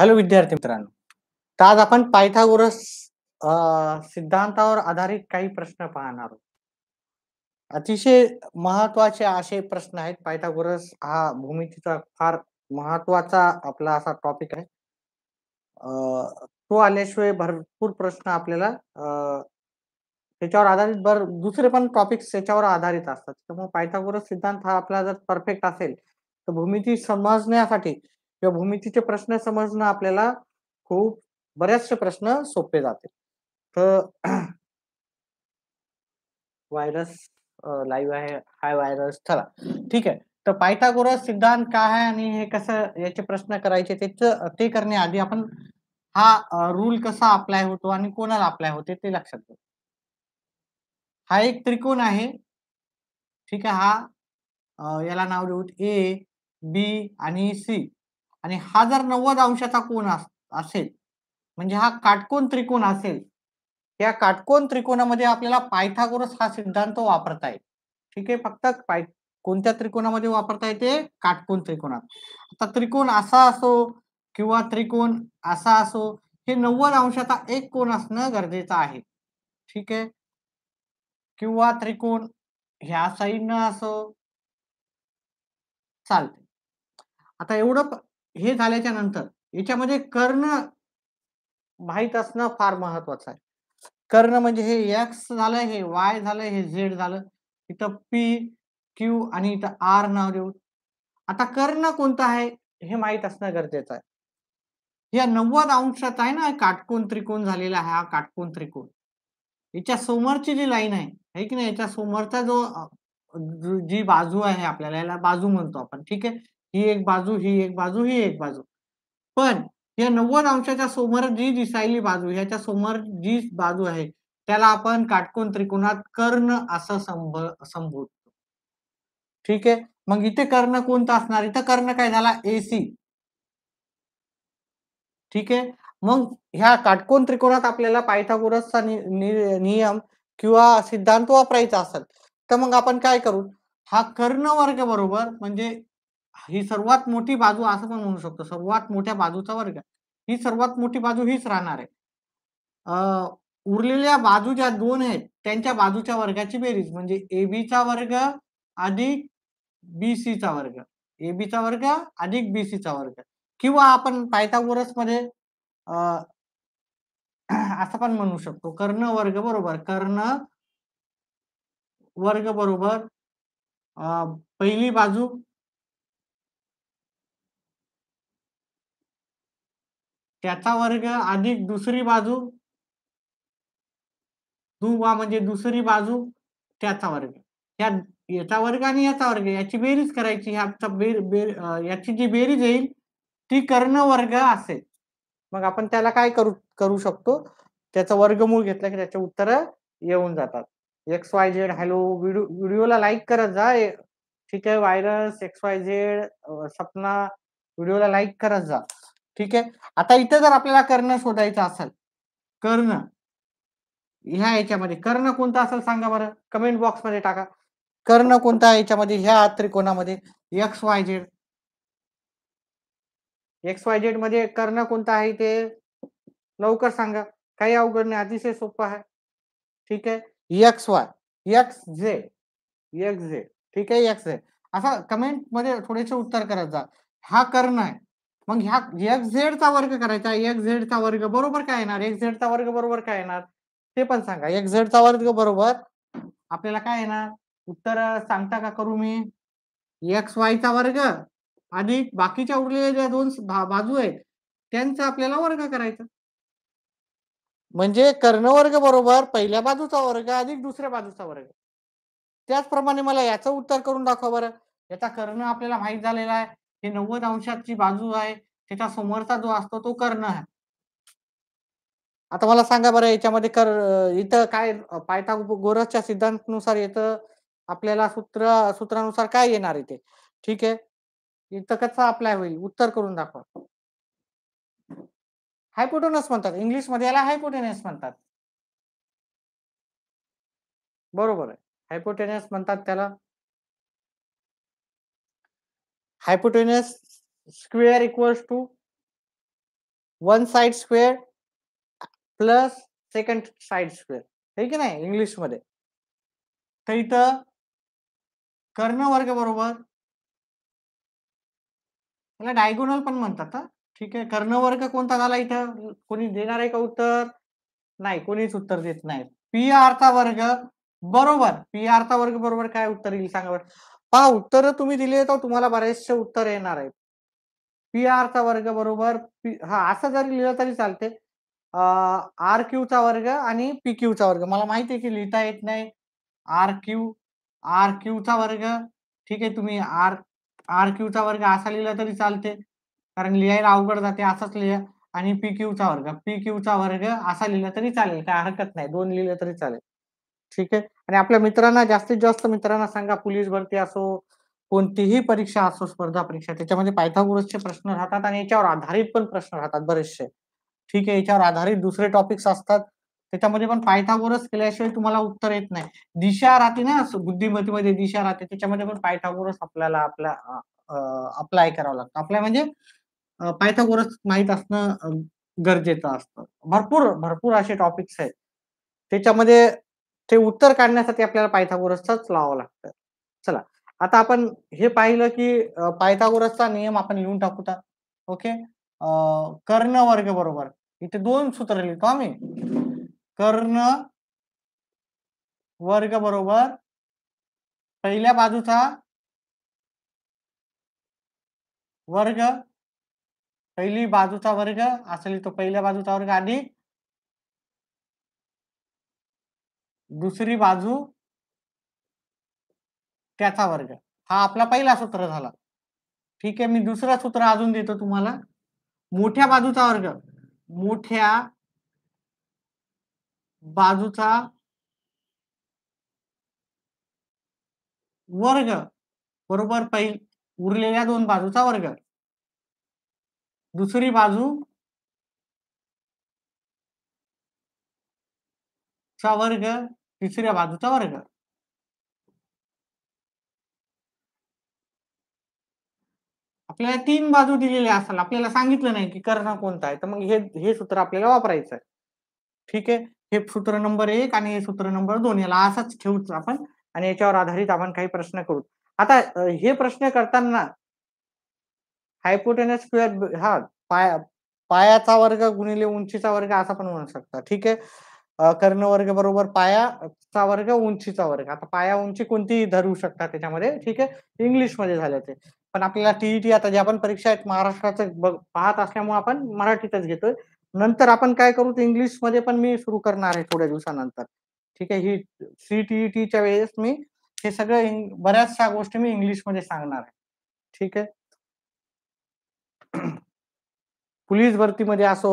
Hello विद्यार्थी मित्रांनो. तर आज आपण पायथागोरस सिद्धांतावर आधारित काही प्रश्न पाहणार आहोत. अतिशय महत्त्वाचे असे प्रश्न आहेत. पायथागोरस हा भूमितीचा फार महत्त्वाचा आपला असा टॉपिक आहे. तो आल्याशिवाय भरपूर प्रश्न आपल्याला त्याच्यावर आधारित दुसरे पण टॉपिक्स त्याच्यावर आधारित असतात. त्यामुळे पायथागोरस सिद्धांत हा आपला जर परफेक्ट असेल, तर भूमिती समजण्यासाठी किंवा भूमितीचे प्रश्न समजणं आपल्याला खूप बरेचसे प्रश्न सोपे जातील. तर व्हायरस लाईव्ह आहे. हाय व्हायरस. चला ठीक आहे. तर पायथागोरस सिद्धांत काय आहे आणि हे कसं याचे प्रश्न करायचे ते करण्याआधी आपण हा रूल कसा अप्लाय होतो आणि कोणाला अप्लाय होते ते लक्षात ठेवा. हा एक त्रिकोण आहे. ठीक आहे. याला नाव देऊ ए, बी आणि सी आणि हा जर 90 अंशाचा कोन असेल, म्हणजे हा काटकोन त्रिकोण असेल, त्या काटकोन त्रिकोणामध्ये आपल्याला पायथागोरस हा सिद्धांत वापरता येईल. ठीक आहे. फक्त कोणत्या त्रिकोणामध्ये वापरता येते? काटकोन त्रिकोणात. आता त्रिकोण असा असो किंवा त्रिकोण असा असो, हे 90 अंशाचा एक कोन असणं गरजेचं आहे. ठीक आहे. किंवा त्रिकोण ह्या साईडनं असो चालते. आता हे झाल्याच्या नंतर याच्यामध्ये कर्ण माहीत असणं फार महत्वाचं आहे. कर्ण म्हणजे हे एक्स झालं, हे वाय झालं, हे झेड झालं. इथं पी, क्यू आणि इथं आर नाव देऊ. आता कर्ण कोणता आहे हे माहीत असणं गरजेचं आहे. या 90 अंशात आहे ना काटकोन त्रिकोण झालेला आहे, हा काटकोन त्रिकोण. याच्या समोरची जी लाईन आहे की नाही, याच्या समोरचा जी बाजू आहे आपल्याला याला बाजू म्हणतो आपण. ठीक आहे. ही एक बाजू, ही एक बाजू, ही एक बाजू. पण या 90 अंशाच्या समोर जी दिसायली बाजू, ह्याच्या समोर जी बाजू आहे, त्याला आपण काटकोन त्रिकोणात कर्ण असं संबोधतो. ठीक आहे. मग इथे कर्ण कोणता असणार? इथं कर्ण काय झाला? एसी. ठीक आहे. मग ह्या काटकोन त्रिकोणात आपल्याला पायथागोरसचा नियम किंवा सिद्धांत वापरायचा असेल, तर मग आपण काय करू? हा कर्ण वर्ग बरोबर म्हणजे ही सर्वात मोठी बाजू असं पण म्हणू शकतो. सर्वात मोठ्या बाजूचा वर्ग. ही सर्वात मोठी बाजू हीच राहणार आहे. उरलेल्या बाजू ज्या 2 आहेत, त्यांच्या बाजूच्या वर्गाची बेरीज म्हणजे एबीचा वर्ग अधिक बीसीचा वर्ग. एबीचा वर्ग अधिक बीसीचा वर्ग. किंवा आपण पायथागोरसमध्ये अ, असं पण म्हणू शकतो. कर्ण वर्ग बरोबर अ, पहिली बाजू त्याचा वर्ग अधिक दुसरी बाजू म्हणजे दुसरी बाजू त्याचा वर्ग. या याचा वर्ग आणि याचा वर्ग याची बेरीज करायची. याची जी बेरीज येईल ती कर्ण वर्ग असेल. मग आपण त्याला काय करू करू शकतो? त्याचं वर्गमूळ घेतलं की त्याचे उत्तर येऊन जातात. एक्स वाय झेड हॅलो व्हिडिओला लाईक करत जा. ठीक आहे. Virus x Y Z Sapna व्हिडिओला लाईक करत जा. ठीक आहे. आता इथे जर आपल्याला कर्ण शोधायचा असेल, कर्ण ह्या याच्यामध्ये कर्ण कोणता असेल सांगा बरं? कमेंट बॉक्समध्ये टाका. कर्ण कोणता आहे याच्यामध्ये ह्या त्रिकोणामध्ये? X Y Z. X Y Z मध्ये कर्ण कोणता आहे ते लवकर सांगा. काही अवघड नाही, अतिशय सोपं आहे. ठीक आहे. X Y, x Z, x Z. ठीक आहे. एक्स झेड असा कमेंट मध्ये थोडेसे उत्तर करत जा. हा कर्ण आहे. मग ह्या एक्स झेड चा वर्ग करायचा. एक्स झेड चा वर्ग बरोबर काय येणार? एक्स झेड चा वर्ग बरोबर काय येणार? ते पण सांगा. एक्स झेड चा वर्ग बरोबर आपल्याला काय येणार? उत्तर सांगता का करू मी? एक्स वाय चा वर्ग अधिक बाकीच्या उरलेल्या ज्या 2 बाजू आहेत त्यांचा आपल्याला वर्ग करायचा. म्हणजे कर्णवर्ग बरोबर पहिल्या बाजूचा वर्ग अधिक दुसऱ्या बाजूचा वर्ग. त्याचप्रमाणे मला याचं उत्तर करून दाखवा बरं. याचा कर्ण आपल्याला माहित झालेला आहे. ही 90 अंशाची बाजू आहे. त्याच्या समोरचा जो असतो तो कर्ण आहे. आता मला सांगा बरं याच्यामध्ये इथं काय पायथागोरसच्या सिद्धांतानुसार येतं आपल्याला सूत्रानुसार काय येणार इथे? ठीक आहे. इथं कसं अप्लाय होईल? उत्तर करून दाखवा. हायपोटेनस म्हणतात. इंग्लिशमध्ये याला हायपोटेनस म्हणतात. बरोबर आहे. हायपोटेनस म्हणतात त्याला. Hypotenuse square equals to one side square plus second side square, हे की नाही इंग्लिश मध्ये. तर इथं कर्ण वर्ग बरोबर, याला डायगोनल पण म्हणतात हा. ठीक आहे, कर्ण वर्ग कोणता झाला इथं, कोणी देणार आहे का उत्तर? नाही, कोणीच उत्तर देत नाही. पी आर चा वर्ग बरोबर, पी आर चा वर्ग बरोबर काय उत्तर येईल सांगा बरं. पहा, उत्तर तुम्ही दिले तर तुम्हाला बरेचसे उत्तर येणार आहेत. पी आर चा वर्ग बरोबर हा असं जरी लिहिलं तरी चालते. आर क्यू चा वर्ग आणि पी क्यू चा वर्ग. मला माहिती आहे की लिहिता येत नाही. आर क्यू चा वर्ग. ठीक आहे, तुम्ही आर आर क्यू चा वर्ग असा लिहिला तरी चालते, कारण लिहायला अवघड जाते, असाच लिहा. आणि पी क्यू चा वर्ग, पी क्यू चा वर्ग असा लिहिला तरी चालेल, काय हरकत नाही, दोन लिहिले तरी चालेल. ठीक आहे, आणि आपल्या मित्रांना जास्तीत जास्त मित्रांना सांगा, पोलीस भरती असो, कोणतीही परीक्षा असो, स्पर्धा परीक्षा, त्याच्यामध्ये पायथागोरसचे प्रश्न राहतात आणि याच्यावर आधारित पण प्रश्न राहतात बरेचसे. ठीक आहे, याच्यावर आधारित दुसरे टॉपिक्स असतात, त्याच्यामध्ये पण पायथागोरस केल्याशिवाय तुम्हाला उत्तर येत नाही. दिशा राहते ना, बुद्धिमत्तेमध्ये दिशा राहते, त्याच्यामध्ये पण पायथागोरस आपल्याला आपल्या अप्लाय करावं लागतं. अप्लाय म्हणजे पायथागोरस माहीत असणं गरजेचं असतं. भरपूर भरपूर असे टॉपिक्स आहेत. त्याच्यामध्ये ते उत्तर काढण्यासाठी आपल्याला पायथागोरसचाच लावावं लागतं. चला, आता आपण हे पाहिलं की पायथागोरसचा नियम आपण लिहून टाकू. ओके. कर्ण वर्ग बरोबर, इथे दोन सूत्र लिहितो आम्ही. कर्ण वर्ग बरोबर पहिल्या बाजूचा वर्ग, पहिली बाजूचा वर्ग असं लिहितो, पहिल्या बाजूचा वर्ग अधिक दुसरी बाजू त्याचा वर्ग. हा आपला पहिला सूत्र झाला. ठीक आहे, मी दुसरा सूत्र अजून देतो तुम्हाला. मोठ्या बाजूचा वर्ग, मोठ्या बाजूचा वर्ग बरोबर उरलेल्या दोन बाजूचा वर्ग, दुसरी बाजू चा वर्ग, तिसऱ्या बाजूचा वर्ग. आपल्याला तीन बाजू दिलेल्या असेल, आपल्याला सांगितलं नाही की कर्ण कोणता आहे, तर मग हे सूत्र आपल्याला वापरायचं आहे. ठीक आहे, हे सूत्र नंबर 1 आणि हे सूत्र नंबर 2 याला असंच ठेवूच आपण, आणि याच्यावर आधारित आपण काही प्रश्न करू. आता हे प्रश्न करताना हायपोटेनस स्क्वेअर, हा पायाचा वर्ग गुणिले उंचीचा वर्ग असा पण म्हणू शकता. ठीक आहे, कर्ण वर्ग बरोबर पायाचा वर्ग उंचीचा वर्ग. आता पाया उंची कोणतीही धरू शकता त्याच्यामध्ये. ठीक आहे, इंग्लिश मध्ये झालं ते, पण आपल्याला टीईटी आता ज्या पण परीक्षा आहेत महाराष्ट्राचं पाहत असल्यामुळे आपण मराठीतच घेतोय. नंतर आपण काय करू, ते इंग्लिश मध्ये पण मी सुरू करणार आहे थोड्या दिवसानंतर. ठीक आहे, ही सीटीईटीच्या वेळेस मी हे सगळं बऱ्याचशा गोष्टी मी इंग्लिश मध्ये सांगणार आहे. ठीक आहे, पोलीस भरतीमध्ये असो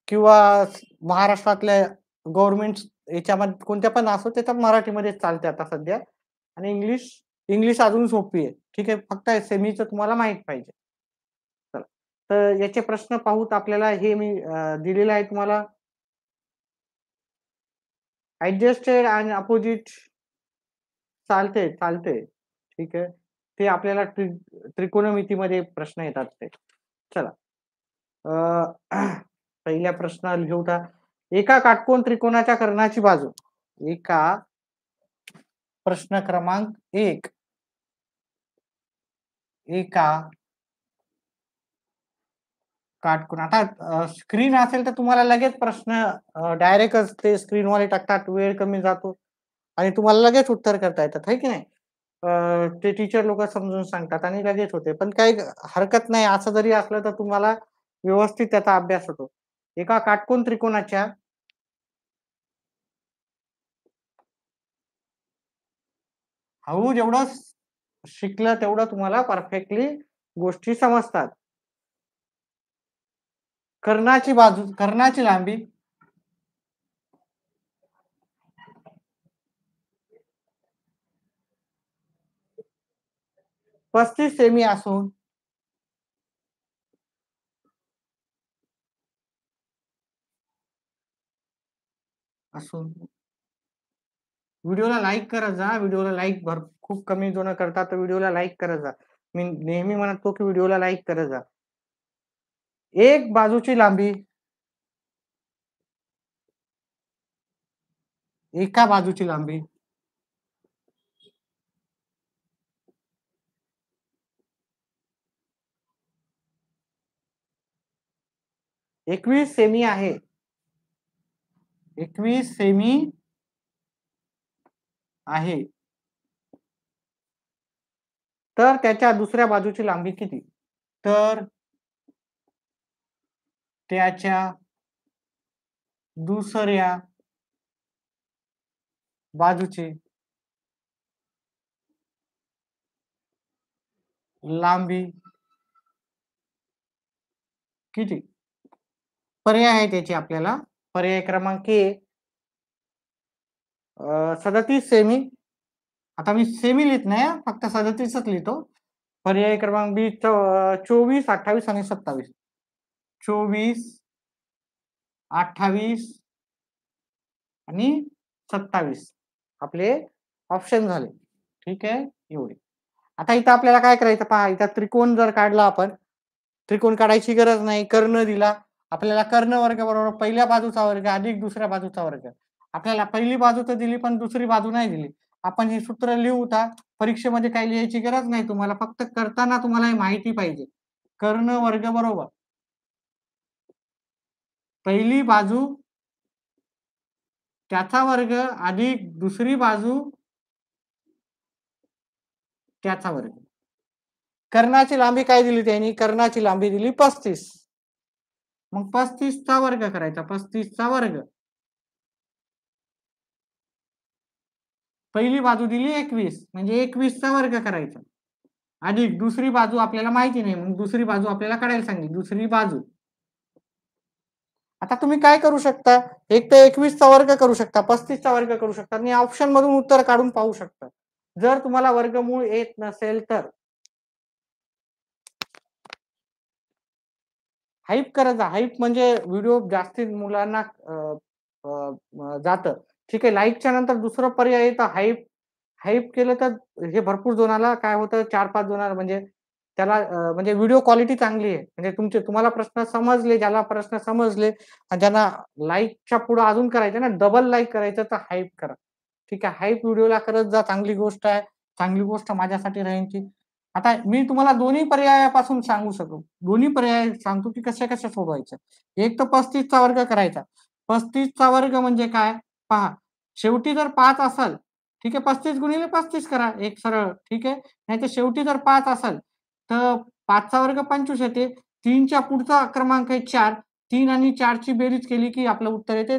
किंवा महाराष्ट्रातल्या गव्हर्नमेंट याच्यामध्ये कोणत्या पण असो, त्याच्यात मराठीमध्ये चालते आता सध्या, आणि इंग्लिश इंग्लिश अजून सोपी आहे. ठीक आहे, फक्त सेमीचं तुम्हाला माहित पाहिजे. चला, तर याचे प्रश्न पाहूत आपल्याला. हे मी दिलेलं आहे तुम्हाला. ऍडजस्टेड आणि अपोजिट चालते चालते. ठीक आहे, ते आपल्याला त्रिकोणमितीमध्ये प्रश्न येतात ते. चला, पहिल्या प्रश्न लिहूता. एका काटकोन त्रिकोणाच्या कर्णाची बाजू, एका प्रश्न क्रमांक 1, एका काटकोन. आता स्क्रीन असेल तर तुम्हाला लगेच प्रश्न डायरेक्टच ते स्क्रीनवाले टाकतात, वेळ कमी जातो आणि तुम्हाला लगेच उत्तर करता येतात, है की नाही. ते टीचर लोक समजून सांगतात आणि लगेच होते, पण काही हरकत नाही, असं जरी असलं तर तुम्हाला व्यवस्थित त्याचा अभ्यास होतो. एका काटकोन त्रिकोणाच्या हळू जेवढं शिकलं तेवढं तुम्हाला परफेक्टली गोष्टी समजतात. कर्णाची बाजू, कर्णाची लांबी 35 सेमी असून असून व्हिडिओला लाईक करत जा. व्हिडिओला लाईक खूप कमी जण करतात, तर व्हिडिओला लाईक करत जा. मी नेहमी म्हणतो की व्हिडिओला लाईक करत जा. एक बाजूची लांबी, एका बाजूची लांबी एकवीस सेमी आहे, 21 सेमी आहे, तर त्याच्या दुसऱ्या बाजूची लांबी किती? तर त्याच्या दुसऱ्या बाजूची लांबी किती? पर्याय आहे त्याची आपल्याला. पर्याय क्रमांक ए 37 सेमी. आता मी सेमी लिहित नाही हां, फक्त 37च लिहितो. पर्याय क्रमांक बी 24, 28 आणि 27. 24, 28 आणि 27 आपले ऑप्शन झाले. ठीक आहे, एवढे. आता इथं आपल्याला काय करायचं पहा, इथं त्रिकोण जर काढला आपण, त्रिकोण काढायची गरज नाही, कर्ण दिला. आपल्याला कर्ण वर्ग बरोबर पहिल्या बाजूचा वर्ग अधिक दुसऱ्या बाजूचा वर्ग. आपल्याला पहिली बाजू तर दिली पण दुसरी बाजू नाही दिली. आपण हे सूत्र लिहू का? परीक्षेमध्ये काही लिहायची गरज नाही तुम्हाला, फक्त करताना तुम्हाला हे माहिती पाहिजे. कर्ण वर्ग बरोबर पहिली बाजू त्याचा वर्ग अधिक दुसरी बाजू त्याचा वर्ग. कर्णाची लांबी काय दिली त्यांनी? कर्णाची लांबी दिली 35. मग 35चा वर्ग करायचा, 35चा वर्ग. पहिली बाजू दिली 21 म्हणजे 21चा वर्ग करायचा, अधिक दुसरी बाजू आपल्याला माहिती नाही, मग दुसरी बाजू आपल्याला काढायला सांगितली. दुसरी बाजू आता तुम्ही काय करू शकता, एक तर 21चा वर्ग करू शकता, 35चा वर्ग करू शकता आणि ऑप्शन मधून उत्तर काढून पाहू शकता. जर तुम्हाला वर्गमूळ येत नसेल तर हाईप करत जा. हाईप म्हणजे व्हिडिओ जास्ती मुलांना जातं. ठीक आहे, लाईकच्या नंतर दुसरा पर्याय येतं हाईप. हाईप केलं तर हे भरपूर जणाला काय होतं, 4-5 जणांना म्हणजे त्याला म्हणजे व्हिडिओ क्वालिटी चांगली आहे. म्हणजे तुम्हाला प्रश्न समजले, ज्याला प्रश्न समजले आणि ज्यांना लाईकच्या पुढे अजून करायचं ना, डबल लाईक करायचं तर हाईप करा. ठीक आहे, हाईप व्हिडिओला करत जा, चांगली गोष्ट आहे. चांगली गोष्ट माझ्यासाठी राहील ती. आता मी तुम्हाला दोन्ही पर्यायापासून सांगू शकतो. दोन्ही पर्याय सांगतो की कशा-कशा सोडवायचं. एक तर 35चा वर्ग करायचा. 35चा वर्ग म्हणजे काय? पहा, शेवटी जर 5 असेल, ठीक आहे, 35 गुणिले 35 करा एक सरळ, ठीक आहे. नाहीतर शेवटी जर 5 असेल, तर 5चा वर्ग 25 येते. 3च्या पुढचा क्रमांक आहे 4. 3 आणि 4ची बेरीज केली की आपलं उत्तर येते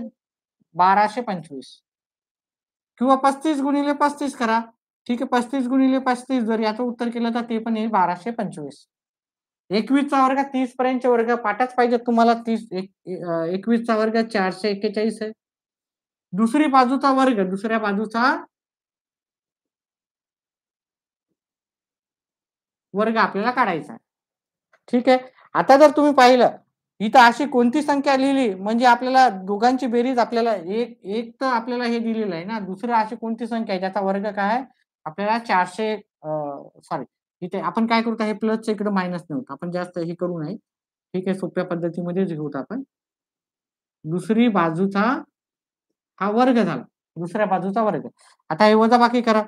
1225 किंवा 35 गुणिले 35 करा. ठीक आहे, 35 गुणिले 35 जर याचं उत्तर केलं तर ते पण येईल 1225. 21चा वर्ग 30 पर्यंतचे वर्ग पाठच पाहिजे तुम्हाला. 21चा वर्ग 441 आहे. दुसरी बाजूचा वर्ग, दुसऱ्या बाजूचा वर्ग आपल्याला काढायचा आहे. ठीक आहे. आता जर तुम्ही पाहिलं, इथं अशी कोणती संख्या लिहिली म्हणजे आपल्याला दोघांची बेरीज आपल्याला एक एक तर आपल्याला हे दिलेलं आहे ना, दुसरं अशी कोणती संख्या आहे ज्याचा वर्ग काय आहे? आपल्याला 400 सॉरी इथे आपण काय करू हे प्लसच्या इकडे मायनस नाही होत. आपण जास्त हे करू नये. ठीक आहे, सोप्या पद्धतीमध्येच घेऊत आपण. दुसरी बाजूचा हा वर्ग झाला. दुसऱ्या बाजूचा वर्ग. आता हे वजाबाकी करा.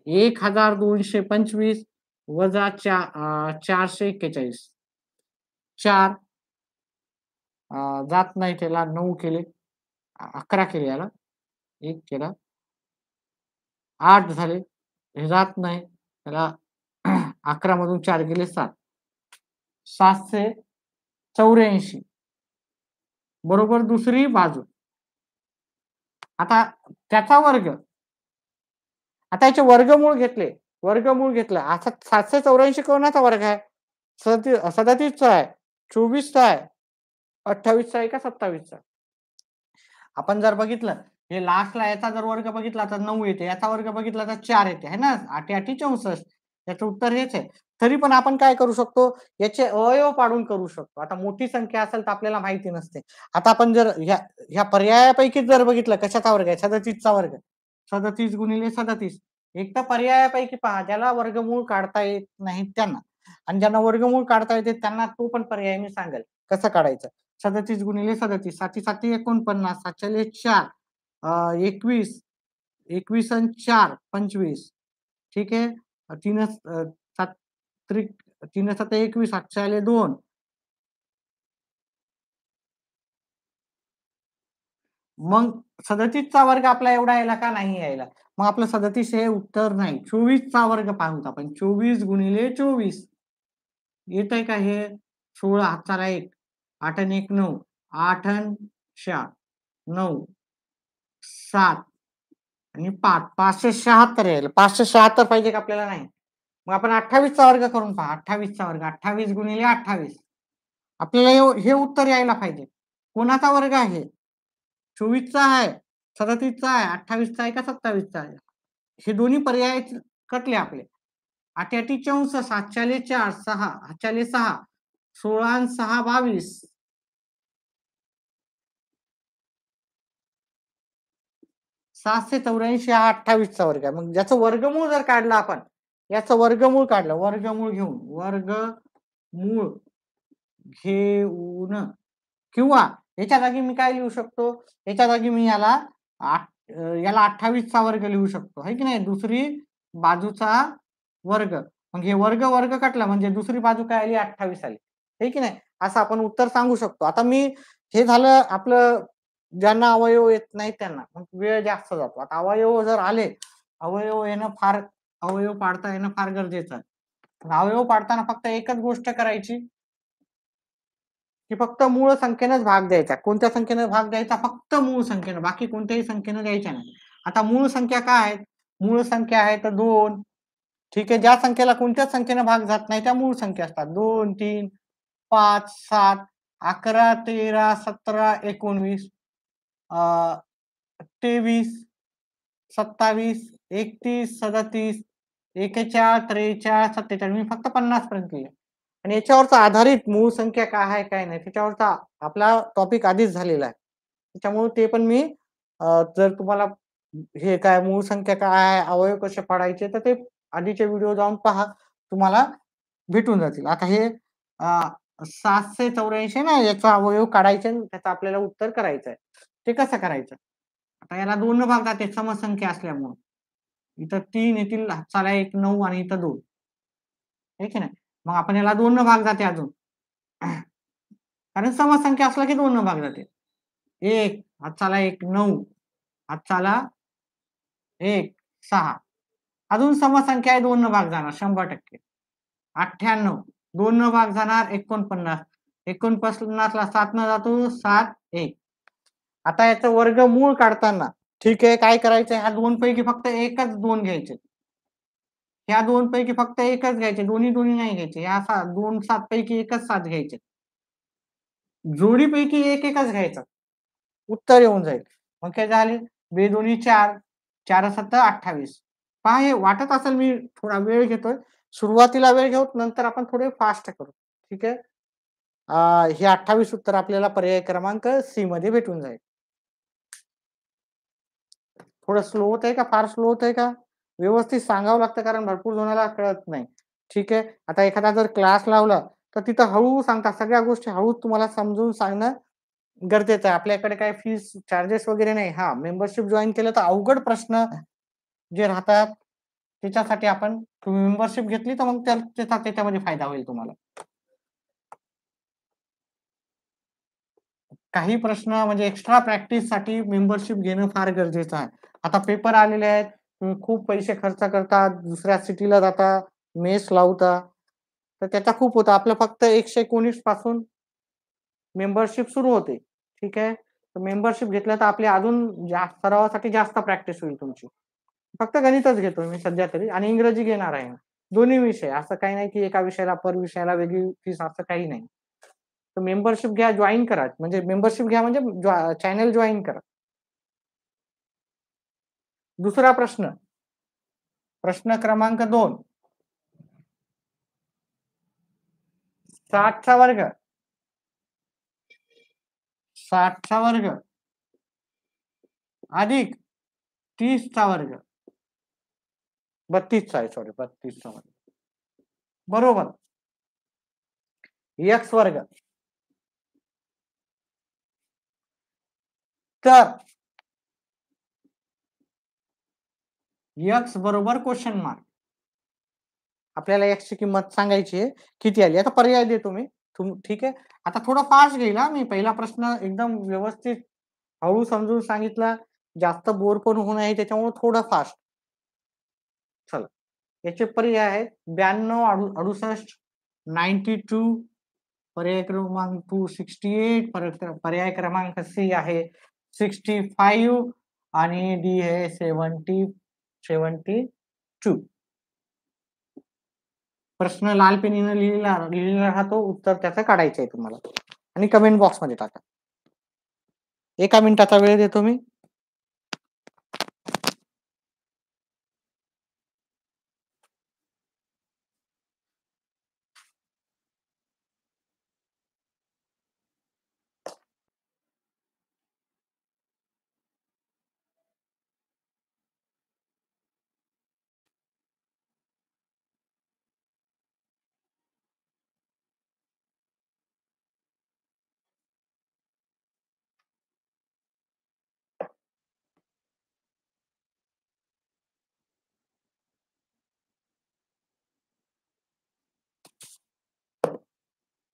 1225 वजा 441. 4 जात नाही त्याला, 9 केले, 11 केले याला, 1 केला, 8 झाले, हे जात नाही त्याला, 11 मधून 4 गेले 7. 784 बरोबर दुसरी बाजू. आता त्याचा वर्ग. आता याचे वर्गमूळ घेतले. वर्गमूळ घेतलं. आता 784 कोणाचा वर्ग आहे? 37चा आहे, 24चा आहे, 28चा आहे का 27चा? आपण जर बघितलं, हे लास्टला याचा जर वर्ग बघितला तर 9 येते. याचा वर्ग बघितला तर 4 येते, है ना? 8 64. याचं उत्तर हेच आहे. तरी पण आपण काय करू शकतो? याचे अवयव पाडून करू शकतो. आता मोठी संख्या असेल तर आपल्याला माहिती नसते. आता आपण जर ह्या पर्यायापैकी जर बघितलं कशाचा वर्ग आहे? 37चा वर्ग. 37 गुणिले 37. एक तर पर्यायापैकी पहा, ज्याला वर्गमूळ काढता येत नाही त्यांना. आणि ज्यांना वर्गमूळ काढता येते त्यांना तो पण पर्याय मी सांगेल कसं काढायचं. 37 गुणिले 37, 7 7 49, 7 4, 21, 21 आणि 4 25. ठीक आहे. 3 7 त्रिक 3 7 21, 7 2. मग 37चा वर्ग आपला एवढा यायला का नाही यायला? मग आपलं 37 हे उत्तर नाही. 24चा वर्ग पाहूत आपण. 24 गुणिले 24 येतंय का हे? 16 हाताला 1, 8 आणि 1 9, 8 आणि 4 9, 7 आणि 5 576 येईल. 576 पाहिजे का आपल्याला? नाही. मग आपण 28चा वर्ग करून पहा. 28चा वर्ग 28 गुणिले 28 आपल्याला हे उत्तर यायला पाहिजे. कोणाचा वर्ग आहे? 24चा आहे, 37चा आहे, 28चा आहे का 27चा आहे? हे दोन्ही पर्याय कटले आपले. 8 8 64, 7 4 6 8 6 16 आणि 6 22. 784 हा 28चा वर्ग आहे. मग ज्याचं वर्गमूळ जर काढलं आपण, याचं वर्गमूळ काढलं, वर्गमूळ वर्गमूळ घेऊन किंवा याच्या जागी मी काय लिहू शकतो? याच्या जागी मी याला 28चा वर्ग लिहू शकतो, है की नाही? दुसरी बाजूचा वर्ग. मग हे वर्ग वर्ग कटला म्हणजे दुसरी बाजू काय आली? 28 आली, है की नाही? असं आपण उत्तर सांगू शकतो. आता मी हे झालं आपलं ज्यांना अवयव येत नाही त्यांना. मग वेळ जास्त जातो. आता अवयव जर आले, अवयव पाडता येणं फार गरजेचं आहे. अवयव पाडताना फक्त एकच गोष्ट करायची की फक्त मूळ संख्येनंच भाग द्यायचा. कोणत्या संख्येनं भाग द्यायचा? फक्त मूळ संख्येनं, बाकी कोणत्याही संख्येनं द्यायच्या नाही. आता मूळ संख्या काय आहेत? मूळ संख्या आहेत 2. ठीक आहे. ज्या संख्येला कोणत्याच संख्येनं भाग जात नाही त्या मूळ संख्या असतात. 2 3 5 7 11 13 17 19 23 27 31 37 41 43 47. मी फक्त 50 पर्यंत केले आणि याच्यावरचा आधारित मूळ संख्या काय आहे काय नाही त्याच्यावरचा आपला टॉपिक आधीच झालेला आहे. त्याच्यामुळे ते पण मी जर तुम्हाला हे काय मूळ संख्या काय आहे, अवयव कसे पाडायचे, तर ते आधीचे व्हिडिओ जाऊन पहा, तुम्हाला भेटून जातील. आता हे 784 ना याचा अवयव काढायचे आणि त्याचं आपल्याला उत्तर करायचं आहे. ते कसं करायचं? आता याला 2 भाग जाते समसंख्या असल्यामुळे. इथं 3 येतील, हातचाला 1 9 आणि इथं 2. आहे की नाही? मग आपण याला 2 भाग जाते अजून. कारण समसंख्या असला की 2 भाग जाते. 1 हातचाला 1 9, हातचाला 1 6. अजून समसंख्या आहे 2 भाग जाणार 100%. 98 2 भाग जाणार 49. 49 ला 7 न जातो 7 1. आता याचं वर्गमूळ काढताना ठीक आहे काय करायचं? ह्या 2 पैकी फक्त एकच 2 घ्यायचे. ह्या 2 पैकी फक्त एकच घ्यायचे, दोन्ही दोन्ही नाही घ्यायचे. ह्या 2 7 पैकी एकच 7 घ्यायचे. जोडीपैकी एक एकच घ्यायचा. उत्तर येऊन जाईल. मग काय झाले? 2 दोन्ही 4, 4 7 28. पहा हे वाटत असेल मी थोडा वेळ घेतोय. सुरुवातीला वेळ घेऊ, नंतर आपण थोडे फास्ट करू. ठीक आहे? हे 28 उत्तर आपल्याला पर्याय क्रमांक सी मध्ये भेटून जाईल. थोडं स्लो होतंय का? फार स्लो होतंय का? व्यवस्थित सांगावं लागतं कारण भरपूर जणाला कळत नाही. ठीक आहे. आता एखादा जर क्लास लावला तर तिथं हळू सांगतात. सगळ्या गोष्टी हळूच तुम्हाला समजून सांगणं गरजेचं आहे. आपल्याकडे काही फीस चार्जेस वगैरे नाही. हां, मेंबरशिप जॉइन केलं तर अवघड प्रश्न जे राहतात त्याच्यासाठी आपण तुम्ही मेंबरशिप घेतली तर मग त्याच्यामध्ये फायदा होईल तुम्हाला. काही प्रश्न म्हणजे एक्स्ट्रा प्रॅक्टिससाठी मेंबरशिप घेणं फार गरजेचं आहे. आता पेपर आलेले आहेत. तुम्ही खूप पैसे खर्च करता, दुसऱ्या सिटीला जाता, मेस लावता. तर त्याचा खूप होतं. आपलं फक्त 119 पासून मेंबरशिप सुरू होते. ठीक आहे. तर मेंबरशिप घेतलं तर आपली अजून सरावासाठी जास्त प्रॅक्टिस होईल तुमची. फक्त गणितच घेतोय मी सध्या तरी आणि इंग्रजी घेणार आहे. दोन्ही विषय. असं काही नाही की एका विषयाला पर विषयाला वेगळी फीस असं काही नाही. तर मेंबरशिप घ्या, जॉइन करा. म्हणजे मेंबरशिप घ्या म्हणजे चॅनल जॉइन करा. दुसरा प्रश्न. प्रश्न क्रमांक 2. 60 चा वर्ग. 60 चा वर्ग अधिक 30 चा वर्ग. 32 चा आहे सॉरी 32 चा वर्ग. बरोबर. एक्स वर्ग. तर एक्स बरोबर क्वेश्चन मार्क. आपल्याला एक्स ची किंमत सांगायची आहे किती आली. आता पर्याय देतो मी. ठीक आहे. आता थोडं फास्ट घेईल हा मी. पहिला प्रश्न एकदम व्यवस्थित हळू समजून सांगितला. जास्त बोर पण होऊ नये त्याच्यामुळे थोडं फास्ट. चला. याचे पर्याय आहेत 92, 68, 92, पर्याय क्रमांक 2, 68, पर्याय क्रमांक सी आहे 65 आणि डी आहे 72. प्रश्न लाल पेनीने लिहिलेला राहतो. उत्तर त्याचं काढायचं आहे तुम्हाला आणि कमेंट बॉक्समध्ये टाका. 1 मिनिटाचा वेळ देतो मी.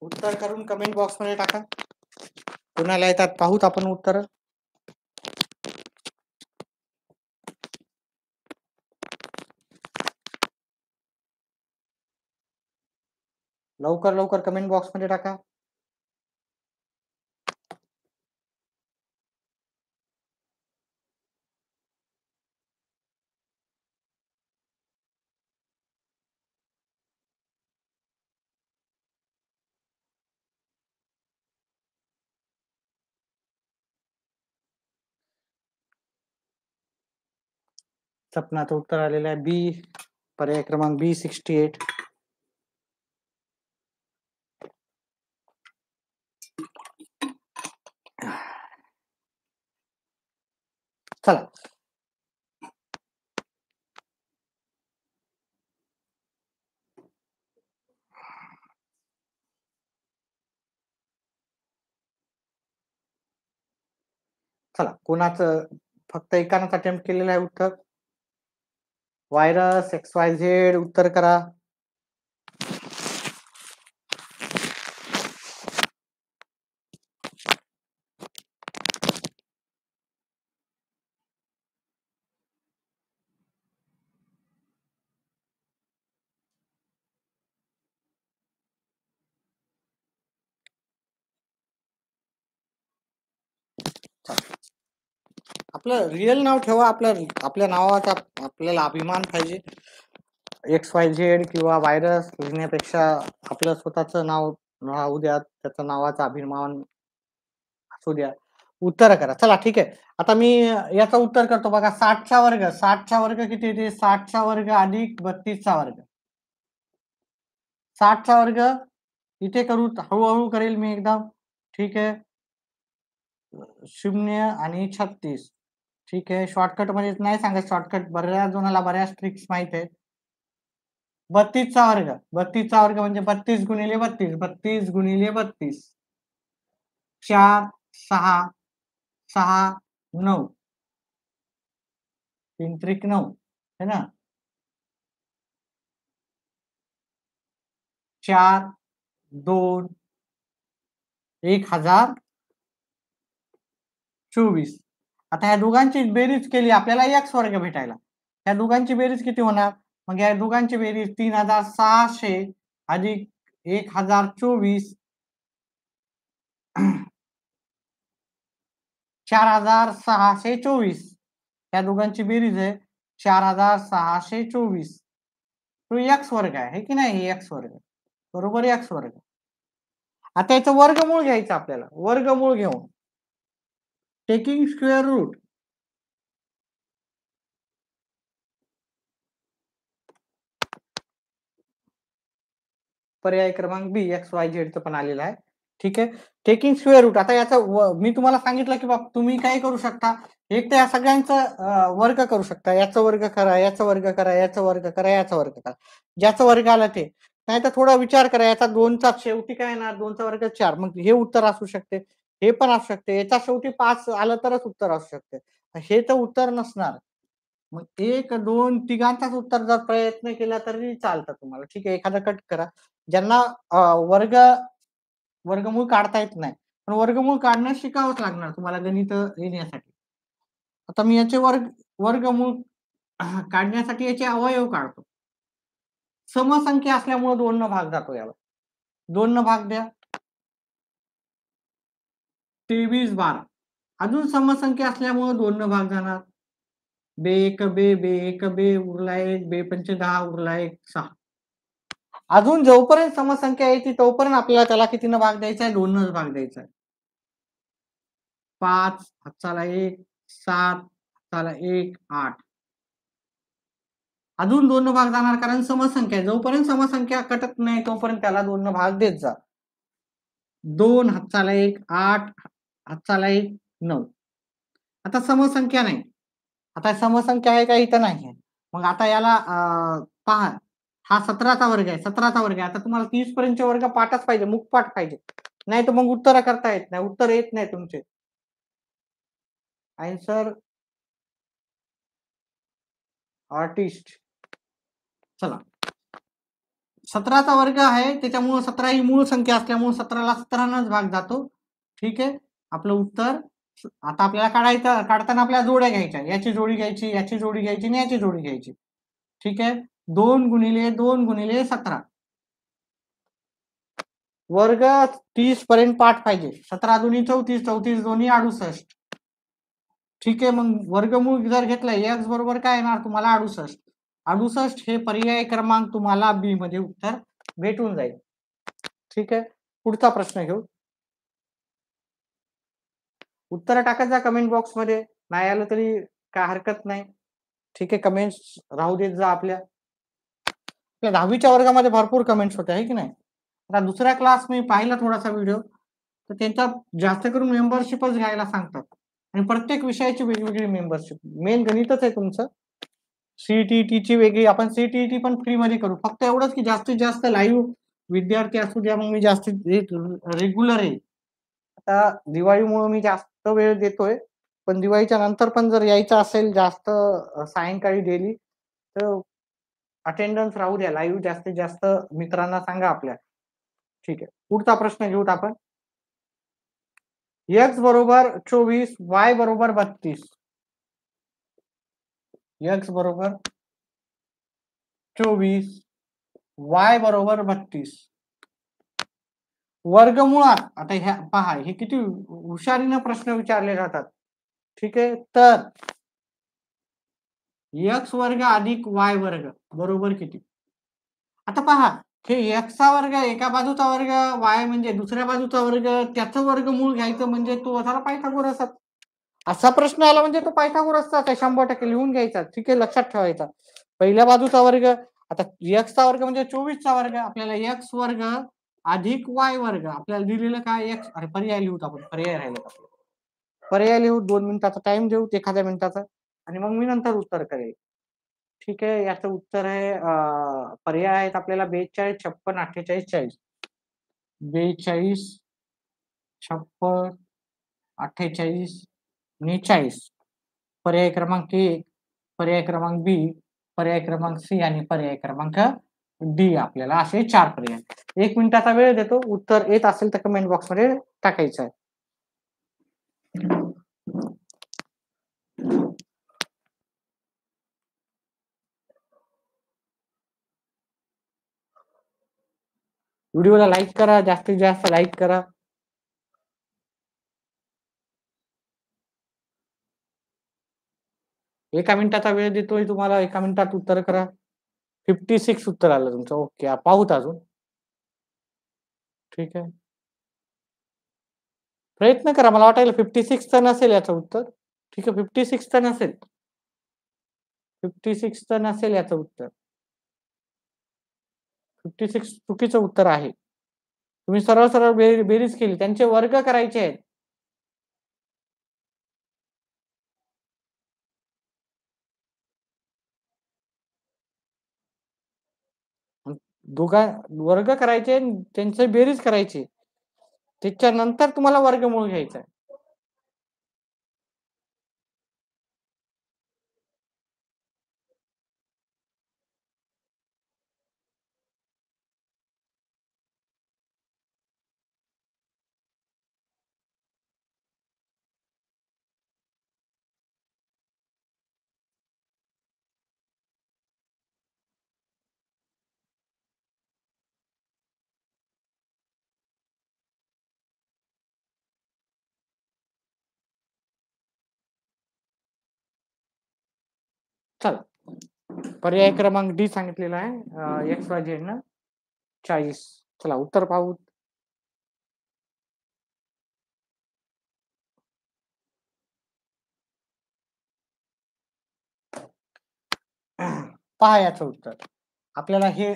उत्तर करून कमेंट बॉक्समध्ये टाका. कोणाला येतात पाहूत आपण उत्तर. लवकर लवकर कमेंट बॉक्समध्ये टाका. सपनाचं उत्तर आलेलं आहे बी. पर्याय क्रमांक बी 68. चला. चला कोणाचं फक्त एकानंच अटेम्प्ट केलेलं आहे उत्तर. व्हायरस XYZ उत्तर करा. आपलं रिअल नाव ठेवा. आपल्या नावाचा आपल्याला अभिमान पाहिजे. XYZ किंवा व्हायरस लिहिण्यापेक्षा आपलं स्वतःचं नाव राहू द्या. त्याच्या नावाचा अभिमान असू द्या. उत्तर करा. चला ठीक आहे. आता मी याचं उत्तर करतो बघा. 60चा वर्ग. 60चा वर्ग किती येते? 60चा वर्ग अधिक 32चा वर्ग. 60चा वर्ग इथे करू. हळूहळू करेल मी एकदम. ठीक आहे. 0 आणि 36. ठीक आहे. शॉर्टकट मध्ये नाही सांगत. शॉर्टकट बऱ्याच जणाला बऱ्याच ट्रिक्स माहित आहेत. 32चा वर्ग. 32चा वर्ग म्हणजे 32 गुणिले 32. 32 गुणिले 32. 4, 6, 6, 9. 3 त्रिक 9 है ना. 4, 2, 1024. आता या दोघांची बेरीज केली आपल्याला एक्स वर्ग भेटायला. या दोघांची बेरीज किती होणार? मग या दोघांची बेरीज 3600 अधिक 1024 4624. या दोघांची बेरीज आहे 4624. तो एक्स वर्ग आहे की नाही? एक्स वर्ग बरोबर एक्स वर्ग. आता याचं वर्गमूळ घ्यायचं आपल्याला. वर्गमूळ घेऊन टेकिंग स्क्वेअर रूट. पर्याय क्रमांक बी XYZ पण आलेला आहे. ठीक आहे. Taking square root. आता याचा मी तुम्हाला सांगितलं की बाबा तुम्ही काय करू शकता. एक तर या सगळ्यांचा वर्ग करू शकता. याचा वर्ग करा, याचा वर्ग करा, याचा वर्ग करा, याचा वर्ग करा. ज्याचा वर्ग आला ते. नाही तर थोडा विचार करा, याचा 2चा शेवटी काय येणार? 2चा वर्ग 4. मग हे उत्तर असू शकते. हे पण असू शकते. याच्या शेवटी 5 आलं तरच उत्तर असू शकते. हे तर उत्तर नसणार. मग 1, 2 तिघांचाच उत्तर जर प्रयत्न केला तरी चालतं तुम्हाला. ठीक आहे. एखादा कट करा. ज्यांना अ, वर्ग वर्गमूळ काढता येत नाही. पण वर्गमूळ काढणं शिकावंच लागणार तुम्हाला गणित येण्यासाठी. आता मी याचे वर्गमूळ काढण्यासाठी याचे अवयव काढतो. समसंख्या असल्यामुळे 2 न भाग जातो याला. 2 न भाग द्या. 23, 12. अजून समसंख्या असल्यामुळे 2 न भाग जाणार. बे-1 बे, बे-1 बे, उरला 1, बे-पंचे 10, उरला 1, 6. अजून जोपर्यंत समसंख्या येते तोपर्यंत आपल्याला त्याला कितीनं भाग द्यायचा आहे? 2 नच भाग द्यायचा आहे. 5, हातचाला 1, 7, हातचाला 1, 8. अजून 2 भाग जाणार कारण समसंख्या आहे. जोपर्यंत समसंख्या कटत नाही तोपर्यंत त्याला 2 भाग देत जा. 2 हातचाला 1, 8 हातचाला 1, 9. आता समसंख्या नाही. आता समसंख्या आहे का? इथं नाही आहे. मग आता याला पहा, हा 17चा वर्ग आहे. 17चा वर्ग आहे. आता तुम्हाला 30 पर्यंतचे वर्ग पाठच पाहिजे, मुखपाठ पाहिजे. नाही तर मग उत्तर करता येत नाही. उत्तर येत नाही तुमचे. Answer artist. चला. 17चा वर्ग आहे त्याच्यामुळे 17 ही मूळ संख्या असल्यामुळे 17ला 17नच भाग जातो. ठीक आहे. आपलं उत्तर आता आपल्याला काढताना आपल्याला जोड्या घ्यायच्या. याची जोडी घ्यायची, याची जोडी घ्यायची आणि याची जोडी घ्यायची. ठीक आहे. 2 गुणिले 2 गुणिले 17. वर्ग 30 पर्यंत पाठ पाहिजे. 17 दुनी 34, 34 दोन्ही 68. ठीक आहे. मग वर्गमूळ जर घेतलं x बरोबर काय येणार तुम्हाला? 68. 68 हे पर्याय क्रमांक तुम्हाला बी मध्ये उत्तर भेटून जाईल. ठीक आहे. पुढचा प्रश्न घेऊ. उत्तर टाकत जा कमेंट बॉक्स मध्ये. नाही आलं तरी काय हरकत नाही. ठीक आहे. कमेंट्स राहू देत जा आपल्या. 10वीच्या वर्गामध्ये भरपूर कमेंट्स होते आहे की नाही? आता दुसरा क्लास मी पाहिला थोडासा व्हिडिओ, तर त्यांचा जास्त करून मेंबरशिपच घ्यायला सांगतात आणि प्रत्येक विषयाची वेगवेगळी मेंबरशिप. मेन गणितच आहे तुमचं. सीटीईटीची वेगळी, आपण सीटीईटी पण फ्री मध्ये करू. फक्त एवढंच की जास्तीत जास्त लाईव्ह विद्यार्थी असू द्या. मग मी जास्तीत रेग्युलर आहे. आता दिवाळीमुळे मी जास्त वेळ देतोय, पण दिवाळीच्या नंतर पण जर यायचं असेल जास्त सायंकाळी डेली, तर अटेंडन्स राहू द्या. लाईव्ह जास्तीत जास्त मित्रांना सांगा आपल्या. ठीक आहे. पुढचा प्रश्न घेऊत आपण. x बरोबर 24, y बरोबर 32. x बरोबर 24, y बरोबर 32. वर्गमुळात आता ह्या पहा, हे किती हुशारीने प्रश्न विचारले जातात. ठीक आहे. तर x वर्ग अधिक y वर्ग बरोबर किती? आता पहा, हे x चा वर्ग एका बाजूचा वर्ग, y म्हणजे दुसऱ्या बाजूचा वर्ग, त्याचं वर्गमूळ घ्यायचं म्हणजे तो झाला पायथागोरस. असा प्रश्न आला म्हणजे तो पायथागोरसचा आहे. 100% लिहून घ्यायचा. ठीक आहे. लक्षात ठेवायचा. पहिल्या बाजूचा वर्ग, आता x चा वर्ग म्हणजे 24चा वर्ग. आपल्याला x वर्ग अधिक y वर्ग आपल्याला दिलेलं काय? x. अरे पर्याय लिहूत आपण. पर्याय राहिले आपले. पर्याय लिहू. 2 मिनिटाचा टाइम देऊ, एखाद्या मिनिटाचा, आणि मग मी नंतर उत्तर करेल. ठीक आहे. याचं उत्तर आहे पर्याय आहेत आपल्याला 42, 56, 48, 40. 42, 56, 48 आणि 40. पर्याय क्रमांक 1, पर्याय क्रमांक बी, पर्याय क्रमांक सी आणि पर्याय क्रमांक डी. आपल्याला असे 4 पर्याय. 1 मिनिटाचा वेळ देतो. उत्तर येत असेल तर कमेंट बॉक्स मध्ये टाकायचं आहे. व्हिडिओला लाईक करा, जास्तीत जास्त लाईक करा. एका मिनिटाचा वेळ देतोय तुम्हाला. 1 मिनिटात उत्तर करा. 56 उत्तर आलं तुमचं. ओके. पाहूत अजून. ठीक आहे. प्रयत्न करा. मला वाटायला 56 तर नसेल याचं उत्तर. ठीक आहे. 56 तर नसेल. 56 तर नसेल याचं उत्तर. 56 चुकीचं उत्तर आहे. तुम्ही सरळ सरळ बेरीज केली. त्यांचे वर्ग करायचे आहेत. दोघा वर्ग करायचे, त्यांचे बेरीज करायची, त्याच्यानंतर तुम्हाला वर्गमूळ घ्यायचा आहे. चला, पर्याय क्रमांक डी सांगितलेला आहे एक्स वाय झेड न 40. चला उत्तर पाहू. पहा याचं उत्तर. आपल्याला हे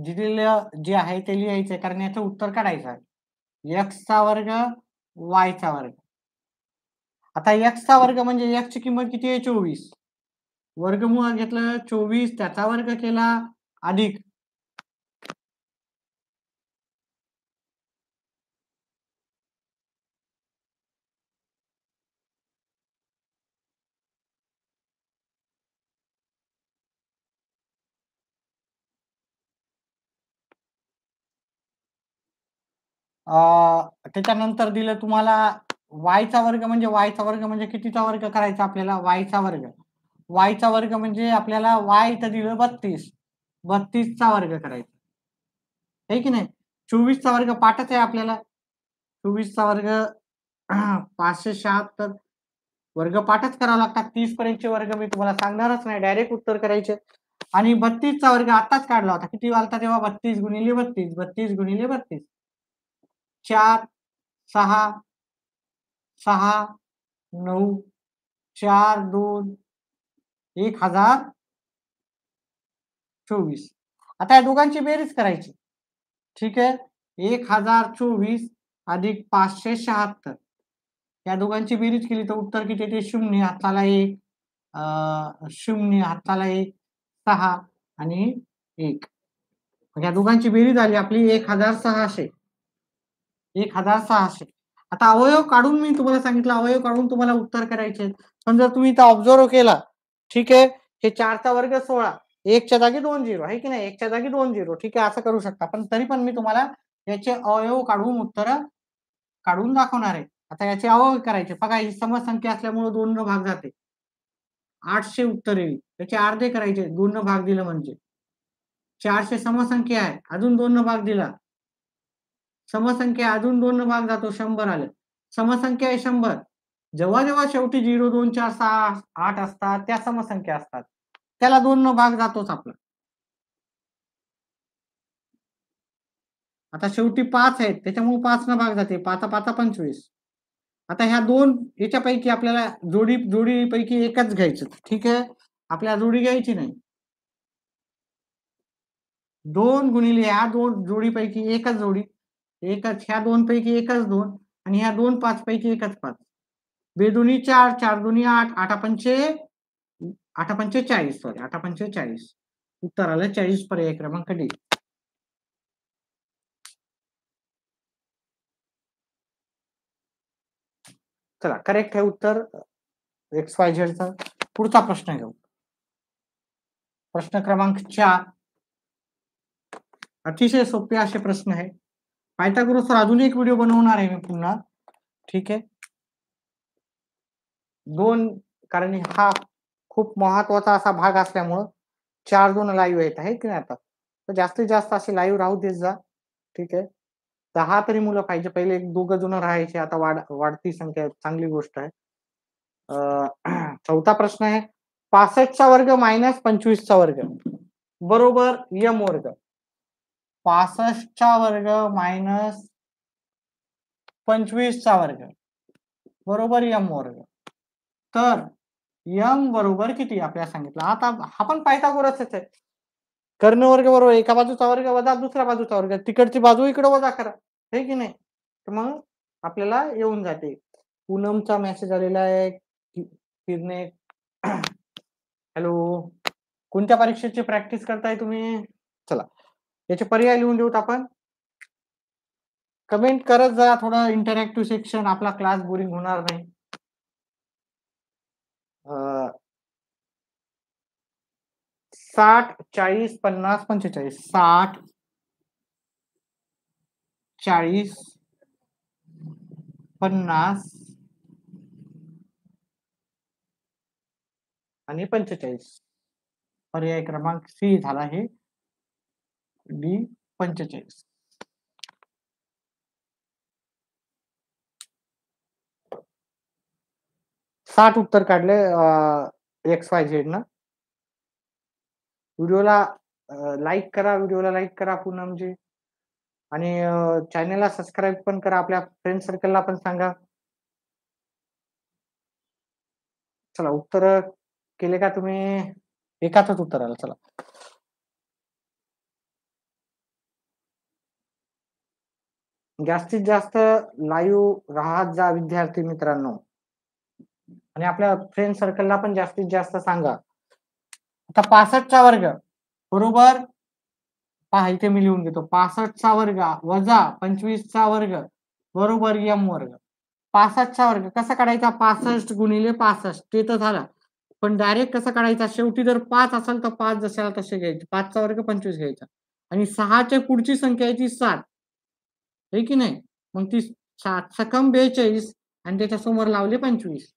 दिलेलं जे आहे ते लिहायचंय, कारण याचं उत्तर काढायचं आहे. एक्स चा वर्ग वाय चा वर्ग. आता एक्स चा वर्ग म्हणजे एक्स ची किंमत किती आहे? 24. वर्गमूळ घेतलं 24, त्याचा वर्ग केला अधिक त्याच्यानंतर दिलं तुम्हाला वायचा वर्ग म्हणजे कितीचा वर्ग करायचा आपल्याला? वायचा वर्ग. वायचा वर्ग म्हणजे आपल्याला वाय इथं दिलं 32. 32 चा वर्ग करायचा, आहे की नाही? 24 चा वर्ग पाठच आहे आपल्याला. 24 चा वर्ग 576 वर्ग पाठच करावा लागतात. 30 पर्यंतचे वर्ग मी तुम्हाला सांगणारच नाही, डायरेक्ट उत्तर करायचे. आणि 32 चा वर्ग आताच काढला होता. किती आलता तेव्हा? 32 गुणिले 32, 32 गुणिले 32, 4 6 6 9 4 2 1024. आता या दोघांची बेरीज करायची. ठीक आहे, 1024 अधिक 576. या दोघांची बेरीज केली तर उत्तर किती येते? 0 हाताला 1, 0 हाताला 1, 6 आणि 1. या दोघांची बेरीज झाली आपली 1600. 1600. आता अवयव काढून मी तुम्हाला सांगितलं, अवयव काढून तुम्हाला उत्तर करायचे. पण जर तुम्ही इथं ऑब्झर्व केला, ठीक आहे, हे 4चा वर्ग 16, 1च्या जागी 2 0, आहे की नाही? 1च्या जागी 2 0, ठीक आहे, असं करू शकता. पण तरी पण मी तुम्हाला याचे अवयव काढून उत्तर काढून दाखवणार आहे. आता याचे अवयव करायचे. बघा, ही समसंख्या असल्यामुळे 2 न भाग जाते. 800 उत्तर येईल. त्याचे अर्धे करायचे, 2 न भाग दिलं म्हणजे. 400 समसंख्या आहे, अजून 2 न भाग दिला, समसंख्या अजून 2 न भाग जातो, 100 आलं. समसंख्या आहे 100. जेव्हा जेव्हा शेवटी 0 2 4 6 8 असतात, त्या समसंख्या असतात, त्याला 2 न भाग जातोच आपला. आता शेवटी 5 आहेत, त्याच्यामुळे 5 न भाग जाते. 5 5 25. आता ह्या दोन याच्यापैकी आपल्याला जोडीपैकी एकच घ्यायचं, ठीक आहे? आपल्याला जोडी घ्यायची नाही. 2 गुणिले ह्या 2 जोडीपैकी एकच जोडी, एकच ह्या 2 पैकी एकच 2, आणि ह्या 2 5 पैकी एकच 5. बेदुनी 4, 4 दुनी 8, 8 पंचे 40, सॉरी 8 पंचे 40. उत्तर आलं 40, पर्याय क्रमांक डी. चला, करेक्ट आहे उत्तर एक्स वाय झेडचा. पुढचा प्रश्न घेऊ. प्रश्न क्रमांक 4. अतिशय सोपे असे प्रश्न आहे. पायथागोरसवर अजून एक व्हिडिओ बनवणार आहे मी पुन्हा, ठीक आहे? 2, कारण हा खूप महत्वाचा असा भाग असल्यामुळं 4-2 लाईव्ह येत आहे की नाही आता, तर जास्तीत जास्त असे लाईव्ह राहू देत जा, ठीक आहे? 10 तरी मुलं पाहिजे. पहिले 1-2 जण राहायचे, आता वाढती संख्या, चांगली गोष्ट आहे. चौथा प्रश्न आहे, 65 चा वर्ग मायनस 25 चा वर्ग बरोबर यम वर्ग. 65 चा वर्ग मायनस 25 चा वर्ग बरोबर यम वर्ग. तर यम बरोबर किती आपल्याला सांगितलं. आता हा पण पायथागोरसच आहे. कर्ण वर्ग बरोबर एका बाजूचा वर्ग वजा दुसऱ्या बाजूचा वर्ग, तिकडची बाजू इकडे वजा करा, हे की नाही? तर मग आपल्याला येऊन जाते. पूनमचा मेसेज आलेला आहे. फिरणे हॅलो, कोणत्या परीक्षेची प्रॅक्टिस करताय तुम्ही? चला, याचे पर्याय लिहून देऊत आपण. कमेंट करत जा, थोडं इंटरॅक्टिव्ह सेक्शन, आपला क्लास बोरिंग होणार नाही. 60, 40, 50, 45. 60, 40, 50 आणि 45. पर्याय क्रमांक सी झाला हे डी 45. साठ उत्तर काढले XYZ ना. व्हिडिओला लाईक करा पूनमजी, आणि चॅनलला सबस्क्राईब पण करा, आपल्या फ्रेंड सर्कलला पण सांगा. चला, उत्तर केले का तुम्ही? एकाच उत्तर आलं. चला, जास्तीत जास्त लाईव्ह राहत जा विद्यार्थी मित्रांनो, आणि आपल्या फ्रेंड सर्कलला पण जास्तीत जास्त सांगा. आता 65चा वर्ग बरोबर, पहा इथे मी लिहून घेतो. 65चा वर्ग वजा 25चा वर्ग बरोबर m वर्ग. 65चा वर्ग कसा काढायचा? 65 गुणिले 65, ते तर झाला. पण डायरेक्ट कसा काढायचा? शेवटी जर 5 असेल तर 5 जशाला तसे घ्यायचे. 5चा वर्ग 25 घ्यायचा, आणि 6च्या पुढची संख्या याची 7 आहे की नाही. मग ती 7 सकम 42 आणि त्याच्या समोर लावले 25.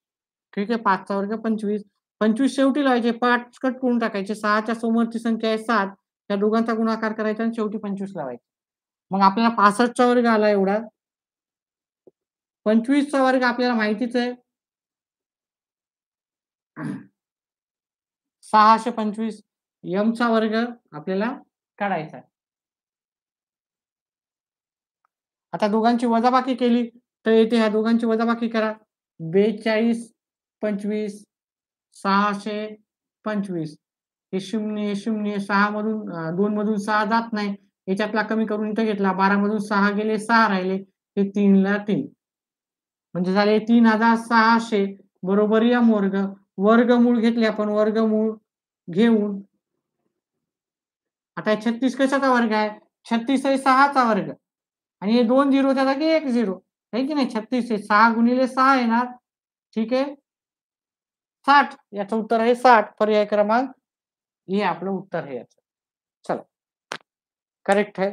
ठीक आहे, 5चा वर्ग 25. 25 शेवटी लावायचे, 5 कट करून टाकायचे. 6च्या समोरची संख्या आहे 7, त्या दोघांचा गुणाकार करायचा आणि शेवटी 25 लावायचे. मग आपल्याला 65चा वर्ग आला एवढा. 25चा वर्ग आपल्याला माहितीच आहे, 625. m चा वर्ग आपल्याला काढायचा आहे. आता दोघांची वजाबाकी केली तर येथे ह्या दोघांची वजाबाकी करा. 42, 25, 625. हे 0 0, 6 मधून 2 मधून 6 जात नाही, याच्यातला कमी करून इथं घेतला. 12 मधून 6 गेले, 6 राहिले, हे 3 ला 3, म्हणजे झाले 3600 बरोबर m वर्ग. वर्गमूळ घेतले आपण, वर्गमूळ घेऊन आता 36 कशाचा वर्ग आहे? 36 आहे 6चा वर्ग, आणि हे 2 झिरोच्या जागी 1 झिरो आहे की नाही. 36 आहे, 6 गुणिले 6 येणार. ठीक आहे, 60. याचं उत्तर आहे 60. पर्याय क्रमांक हे आपलं उत्तर आहे याचं. चला, करेक्ट आहे.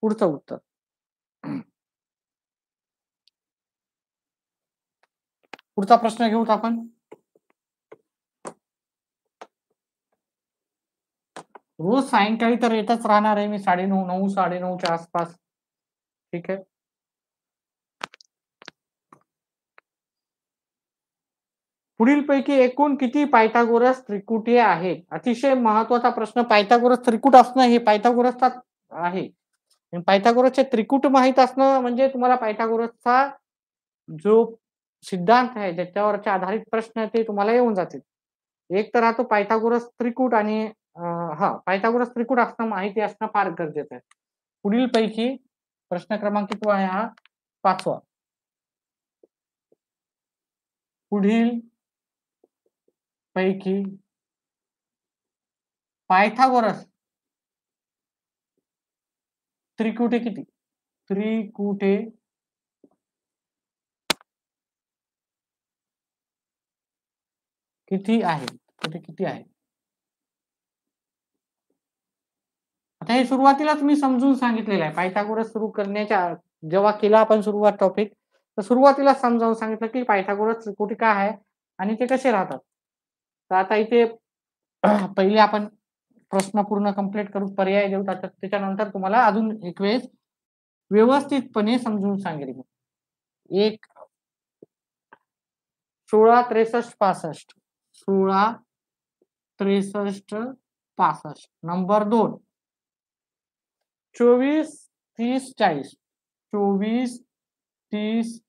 पुढचं उत्तर, पुढचा प्रश्न घेऊत आपण. रोज सायंकाळी तर येतच राहणार आहे मी, 9:30, 9, 9:30च्या आसपास. ठीक आहे, पुढीलपैकी एकूण किती पायथागोरस त्रिकुटी आहेत? अतिशय महत्वाचा प्रश्न. पायथागोरस त्रिकूट असणं हे पायथागोरसचा आहे. पायथागोरसचे त्रिकूट माहित असणं म्हणजे तुम्हाला पायथागोरसचा जो सिद्धांत आहे ज्याच्यावरचे आधारित प्रश्न ते तुम्हाला येऊन जातील. एक तर हा तो पायथागोरस त्रिकूट, आणि पायथागोरस त्रिकूट असणं माहिती असणं फार गरजेचं आहे. पुढील पैकी प्रश्न क्रमांक किती आहे हा? 5वा. पुढील पैकी पायथागोरस त्रिकुटे किती? त्रिकुटे किती आहे? किती आहे? आता हे सुरुवातीलाच मी समजून सांगितलेलं आहे. पायथागोरस सुरू करण्याच्या जेव्हा केला आपण सुरुवात टॉपिक, तर सुरुवातीला समजावून सांगितलं की पायथागोरस त्रिकुटी काय आहे आणि ते कसे राहतात. तर आता इथे पहिले आपण प्रश्न पूर्ण कंप्लीट करू, पर्याय देऊ, त्याच्यानंतर तुम्हाला अजून एक वेळेस व्यवस्थितपणे समजून सांगेल. 1, 16, 63, 65. 16, 63, 65. नंबर 2, 24, 30, 40. 24, 30,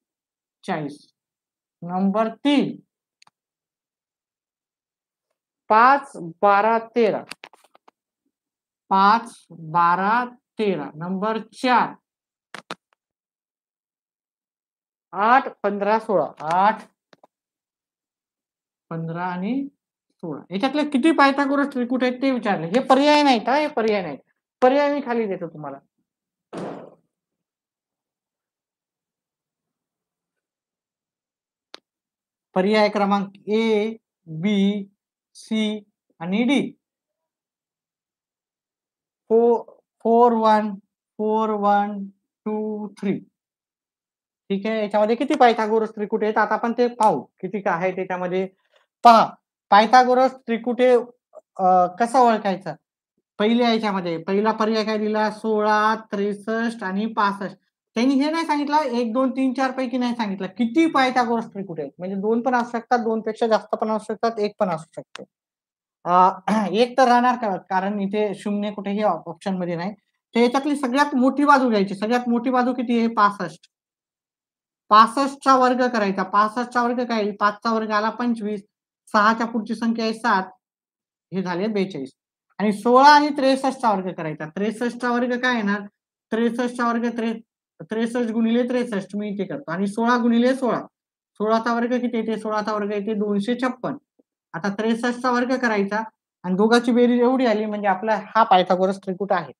40. नंबर 3, 5, 12, 13. 5, 12, 13. नंबर 4, 8, 15, 16. 8, 15 आणि 16. याच्यातले किती पायथागोरस त्रिकुट आहेत ते विचारले. हे पर्याय नाहीत, हे पर्याय नाहीत. पर्याय मी खाली देतो तुम्हाला. पर्याय क्रमांक ए, बी, सी आणि डी. 4 1 4 1 2 3. ठीक आहे. याच्यामध्ये किती पायथागोरस त्रिकुट आहेत आता आपण ते पाहू. किती काय आहे त्याच्यामध्ये. पहा, पायथागोरस त्रिकुटे कसा ओळखायचा? पहिल्या याच्यामध्ये पहिला पर्याय काय दिला? 16, 63 आणि 65. त्यांनी हे नाही सांगितलं 1, 2, 3, 4 पैकी नाही सांगितलं. किती पायथागोरस त्रिकुट आहेत? म्हणजे 2 पण असू शकतात, 2 पेक्षा जास्त पण असू शकतात, 1 पण असू शकते. एक तर राहणार का? कारण इथे शून्य कुठेही ऑप्शनमध्ये नाही. तर याच्यातली सगळ्यात मोठी बाजू घ्यायची. सगळ्यात मोठी बाजू किती आहे? 65. 65 चा वर्ग करायचा. 65 चा वर्ग काय? 5 चा वर्ग आला 25. 6 च्या पुढची संख्या आहे 7. हे झाले 42. आणि 16 आणि 63 चा वर्ग करायचा. 63 चा वर्ग काय येणार? 63 चा वर्ग 63 गुणिले 63 मी इथे करतो आणि 16 गुणिले 16. 16 चा वर्ग किती येते? 16 चा वर्ग येते 256. आता 63 चा वर्ग करायचा आणि दोघांची बेरीज एवढी आली म्हणजे आपला हा पायथागोरस त्रिकुट आहे.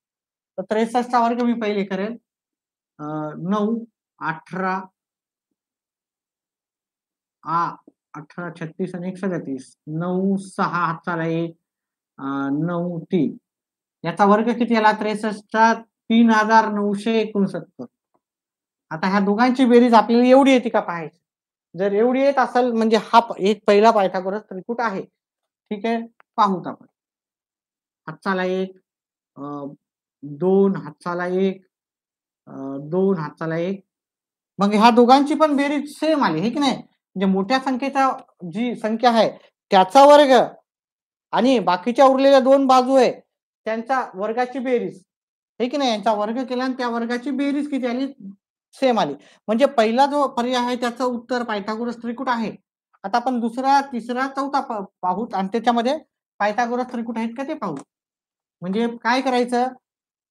तर 63 चा वर्ग मी पहिले करेल. 9, 18, 18, 36 आणि 137. 9, 6 हाताला 1, 9, 3. याचा वर्ग किती आला? 63चा 3969. आता ह्या दोघांची बेरीज आपल्याला एवढी येते का पाहायची. जर एवढी येत असेल म्हणजे हा एक पहिला पायथागोरस त्रिकुट आहे. ठीक आहे, पाहूत आपण. हाताला 1, 2 हाताला 1, 2 हाताला 1. मग ह्या दोघांची पण बेरीज सेम आली, हे की नाही? म्हणजे मोठ्या संख्येचा जी संख्या आहे त्याचा वर्ग आणि बाकीच्या उरलेल्या 2 बाजू आहे त्यांच्या वर्गाची बेरीज, हे की नाही? यांचा वर्ग केला आणि त्या वर्गाची बेरीज किती आली? सेम आली. म्हणजे पहिला जो पर्याय आहे त्याचं उत्तर पायथागोरस त्रिकुट आहे. आता आपण दुसरा, तिसरा, चौथा पाहूत आणि त्याच्यामध्ये पायथागोरस त्रिकुट आहेत का ते पाहू. म्हणजे काय करायचं?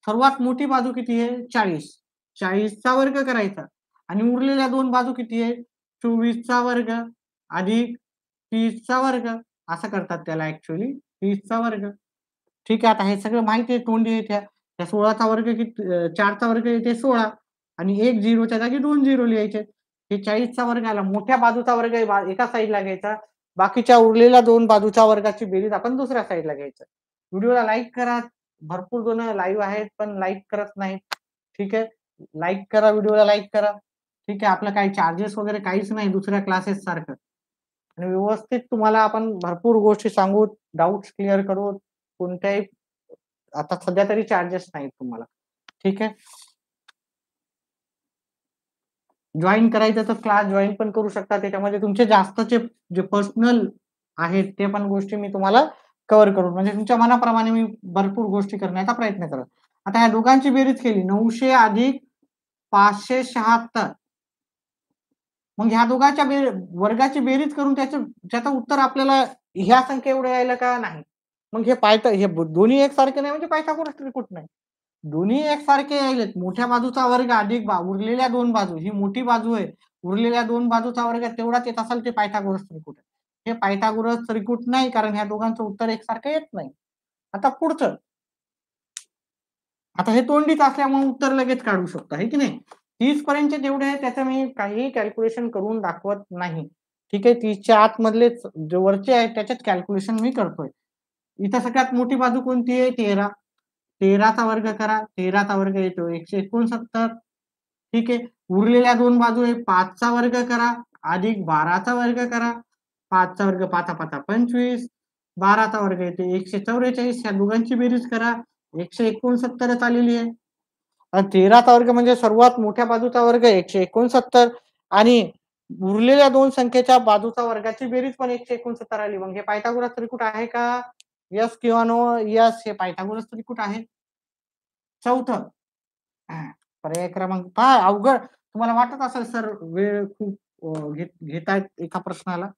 सर्वात मोठी बाजू किती आहे? 40. 40 चा वर्ग करायचा आणि उरलेल्या 2 बाजू किती आहे? 24 चा वर्ग अधिक 30 चा वर्ग. असं करतात त्याला ऍक्च्युअली 30 चा वर्ग. ठीक आहे. आता हे सगळं माहिती आहे तोंडी आहे त्या. 16 चा वर्ग किती? 4 चा वर्ग येते 16 आणि 1 झिरोच्या जागी 2 झिरो लिहायचे. हे 40 चा वर्ग आला. मोठ्या बाजूचा वर्ग एका साईडला घ्यायचा. बाकीच्या उरलेल्या 2 बाजूच्या वर्गाची बेरीज आपण दुसऱ्या साईडला घ्यायचं. व्हिडिओला लाईक करा. भरपूर जण लाईव्ह आहेत पण लाईक करत नाहीत. ठीक आहे. लाईक करा, व्हिडिओला लाईक करा. ठीक आहे. आपलं काही चार्जेस वगैरे काहीच नाही दुसऱ्या क्लासेस सारखं. आणि व्यवस्थित तुम्हाला आपण भरपूर गोष्टी सांगू, डाऊट्स क्लिअर करू. कोणत्याही आता सध्या तरी चार्जेस नाहीत तुम्हाला. ठीक आहे. जॉईन करायचं तर क्लास जॉईन पण करू शकता. त्याच्यामध्ये तुमचे जास्तचे जे पर्सनल आहेत ते पण गोष्टी मी तुम्हाला कव्हर करून म्हणजे तुमच्या मनाप्रमाणे मी भरपूर गोष्टी करण्याचा प्रयत्न करत. आता या दोघांची बेरीज केली 900 अधिक 576. मग ह्या दोघांच्या वर्गाची बेरीज करून त्याचं उत्तर आपल्याला ह्या संख्या एवढं यायला का नाही. मग हे दोन्ही एकसारखे नाही म्हणजे पायथागोरस त्रिकुट नाही. दोन्ही एकसारखे यायलेत. मोठ्या बाजूचा वर्ग अधिक उरलेल्या 2 बाजू. ही मोठी बाजू आहे. उरलेल्या 2 बाजूचा वर्ग तेवढाच येत असेल ते पायथागोरस त्रिकुट आहे. हे पायथागोरस त्रिकुट नाही कारण ह्या दोघांचं उत्तर एकसारखं येत नाही. आता पुढचं. आता हे तोंडीच असल्यामुळे उत्तर लगेच काढू शकता, है की नाही? 30 पर्यंतचे जेवढे आहे त्याचं मी काही कॅल्क्युलेशन करून दाखवत नाही. ठीक आहे. 30च्या आतमधले जे वरचे आहेत त्याच्यात कॅल्क्युलेशन मी करतोय. इथं सगळ्यात मोठी बाजू कोणती आहे? 13. 13 चा वर्ग करा. 13 चा वर्ग येतो 169. ठीक आहे. उरलेल्या 2 बाजू आहे 5 चा वर्ग करा अधिक 12 चा वर्ग करा. 5 चा वर्ग 5 5 25. 12 चा वर्ग येते 144. या दोघांची बेरीज करा. 169 आलेली आहे. आणि 13 चा वर्ग म्हणजे सर्वात मोठ्या बाजूचा वर्ग 169 आणि उरलेल्या 2 संख्येच्या बाजूचा वर्गाची बेरीज पण 169 आली. मग हे पायथागोरस त्रिकुट आहे का? यस किंवा नो? यस, हे पायथागोरस त्रिकुट आहे. चौथं पर्याय क्रमांक पहा. अवघड तुम्हाला वाटत असेल सर वेळ खूप घेतायत एका प्रश्नाला,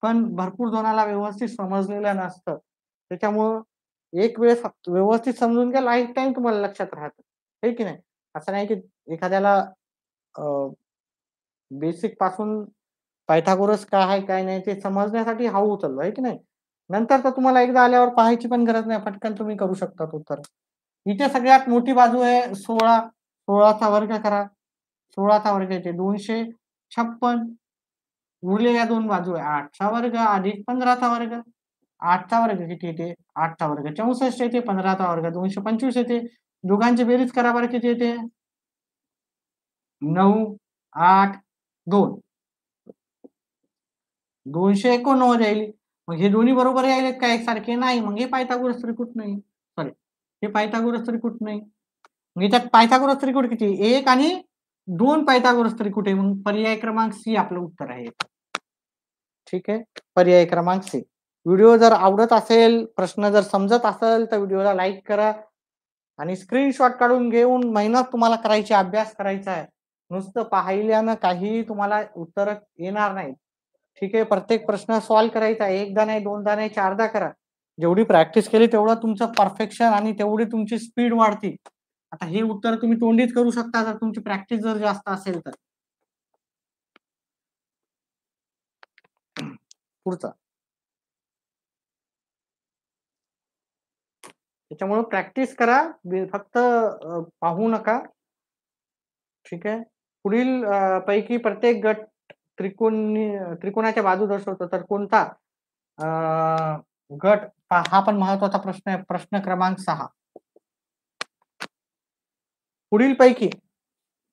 पण भरपूर जणाला व्यवस्थित समजलेलं नसतं. त्याच्यामुळं एक वेळेस व्यवस्थित समजून घ्या, लाईफ टाईम तुम्हाला लक्षात राहतं. हे की नाही? असं नाही की एखाद्याला बेसिक पासून पायथागोरस काय आहे काय नाही ते समजण्यासाठी हा उचललो, आहे की नाही? नंतर तर तुम्हाला एकदा आल्यावर पाहायची पण गरज नाही. पटकन तुम्ही करू शकता उत्तर. इथे सगळ्यात मोठी बाजू आहे 16. 16चा वर्ग करा. 16चा वर्ग येते 256. उरलेल्या दोन बाजू आहे 8चा वर्ग अधिक 15चा वर्ग. 8चा वर्ग किती येते? 8चा वर्ग 64 येते. 15चा वर्ग 225 येते. दोघांची बेरीज करा बरं किती येते? 9, 8, 2. 289 येईल. मग हे दोन्ही बरोबर यायलेत का एकसारखे? नाही. मग हे पायथागोरस त्रिकूट नाही. सॉरी, हे पायथागोरस त्रिकूट नाही. मग याच्यात पायथागोरस त्रिकूट किती? 1 आणि 2 पायथागोरस त्रिकूट आहे. मग पर्याय क्रमांक सी आपलं उत्तर आहे. ठीक आहे, पर्याय क्रमांक सी. व्हिडिओ जर आवडत असेल, प्रश्न जर समजत असेल तर व्हिडिओला लाईक करा आणि स्क्रीनशॉट काढून घेऊन मेहनत तुम्हाला करायची, अभ्यास करायचा आहे. नुसतं पाहिल्यानं काही तुम्हाला उत्तर येणार नाही. ठीक आहे, प्रत्येक प्रश्न सॉल्व्ह करायचा आहे. एकदा नाही, दोनदा नाही, चारदा करा. जेवढी प्रॅक्टिस केली तेवढं तुमचं परफेक्शन आणि तेवढी तुमची स्पीड वाढते. आता हे उत्तर तुम्ही तोंडीच करू शकता जर तुमची प्रॅक्टिस जर जास्त असेल तर. पुढचा, त्याच्यामुळे प्रॅक्टिस करा, फक्त पाहू नका. ठीक आहे, पुढील पैकी प्रत्येक गट त्रिकोणाच्या बाजू दर्शवतो तर कोणता गट? हा पण महत्वाचा प्रश्न आहे. प्रश्न क्रमांक 6. पुढील पैकी,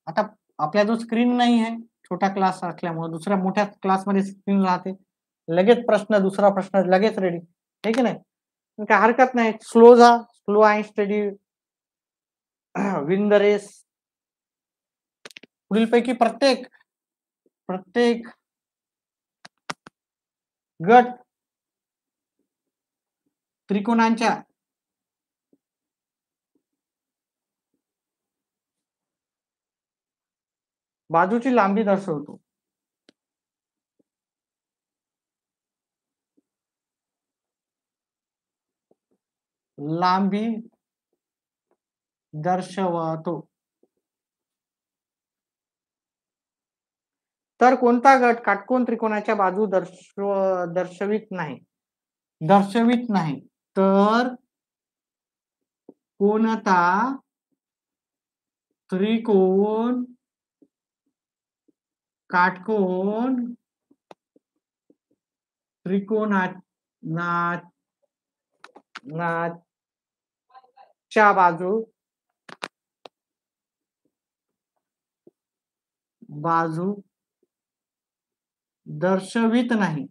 आता आपल्या जो स्क्रीन नाही आहे, छोटा क्लास असल्यामुळे दुसऱ्या मोठ्या क्लासमध्ये स्क्रीन राहते, लगेच प्रश्न, दुसरा प्रश्न लगेच रेडी, आहे की नाही? काय हरकत नाही. स्लो जा, slow and steady win the race. पुढील पैकी प्रत्येक गट त्रिकोणांच्या बाजूची लांबी दर्शवतो. लांबी दर्शवतो. तर कोणता गट काटकोन त्रिकोणाच्या बाजू दर्शवित नाही? तर कोणता त्रिकोण काटकोन त्रिकोणाच्या बाजू दर्शवित नाही,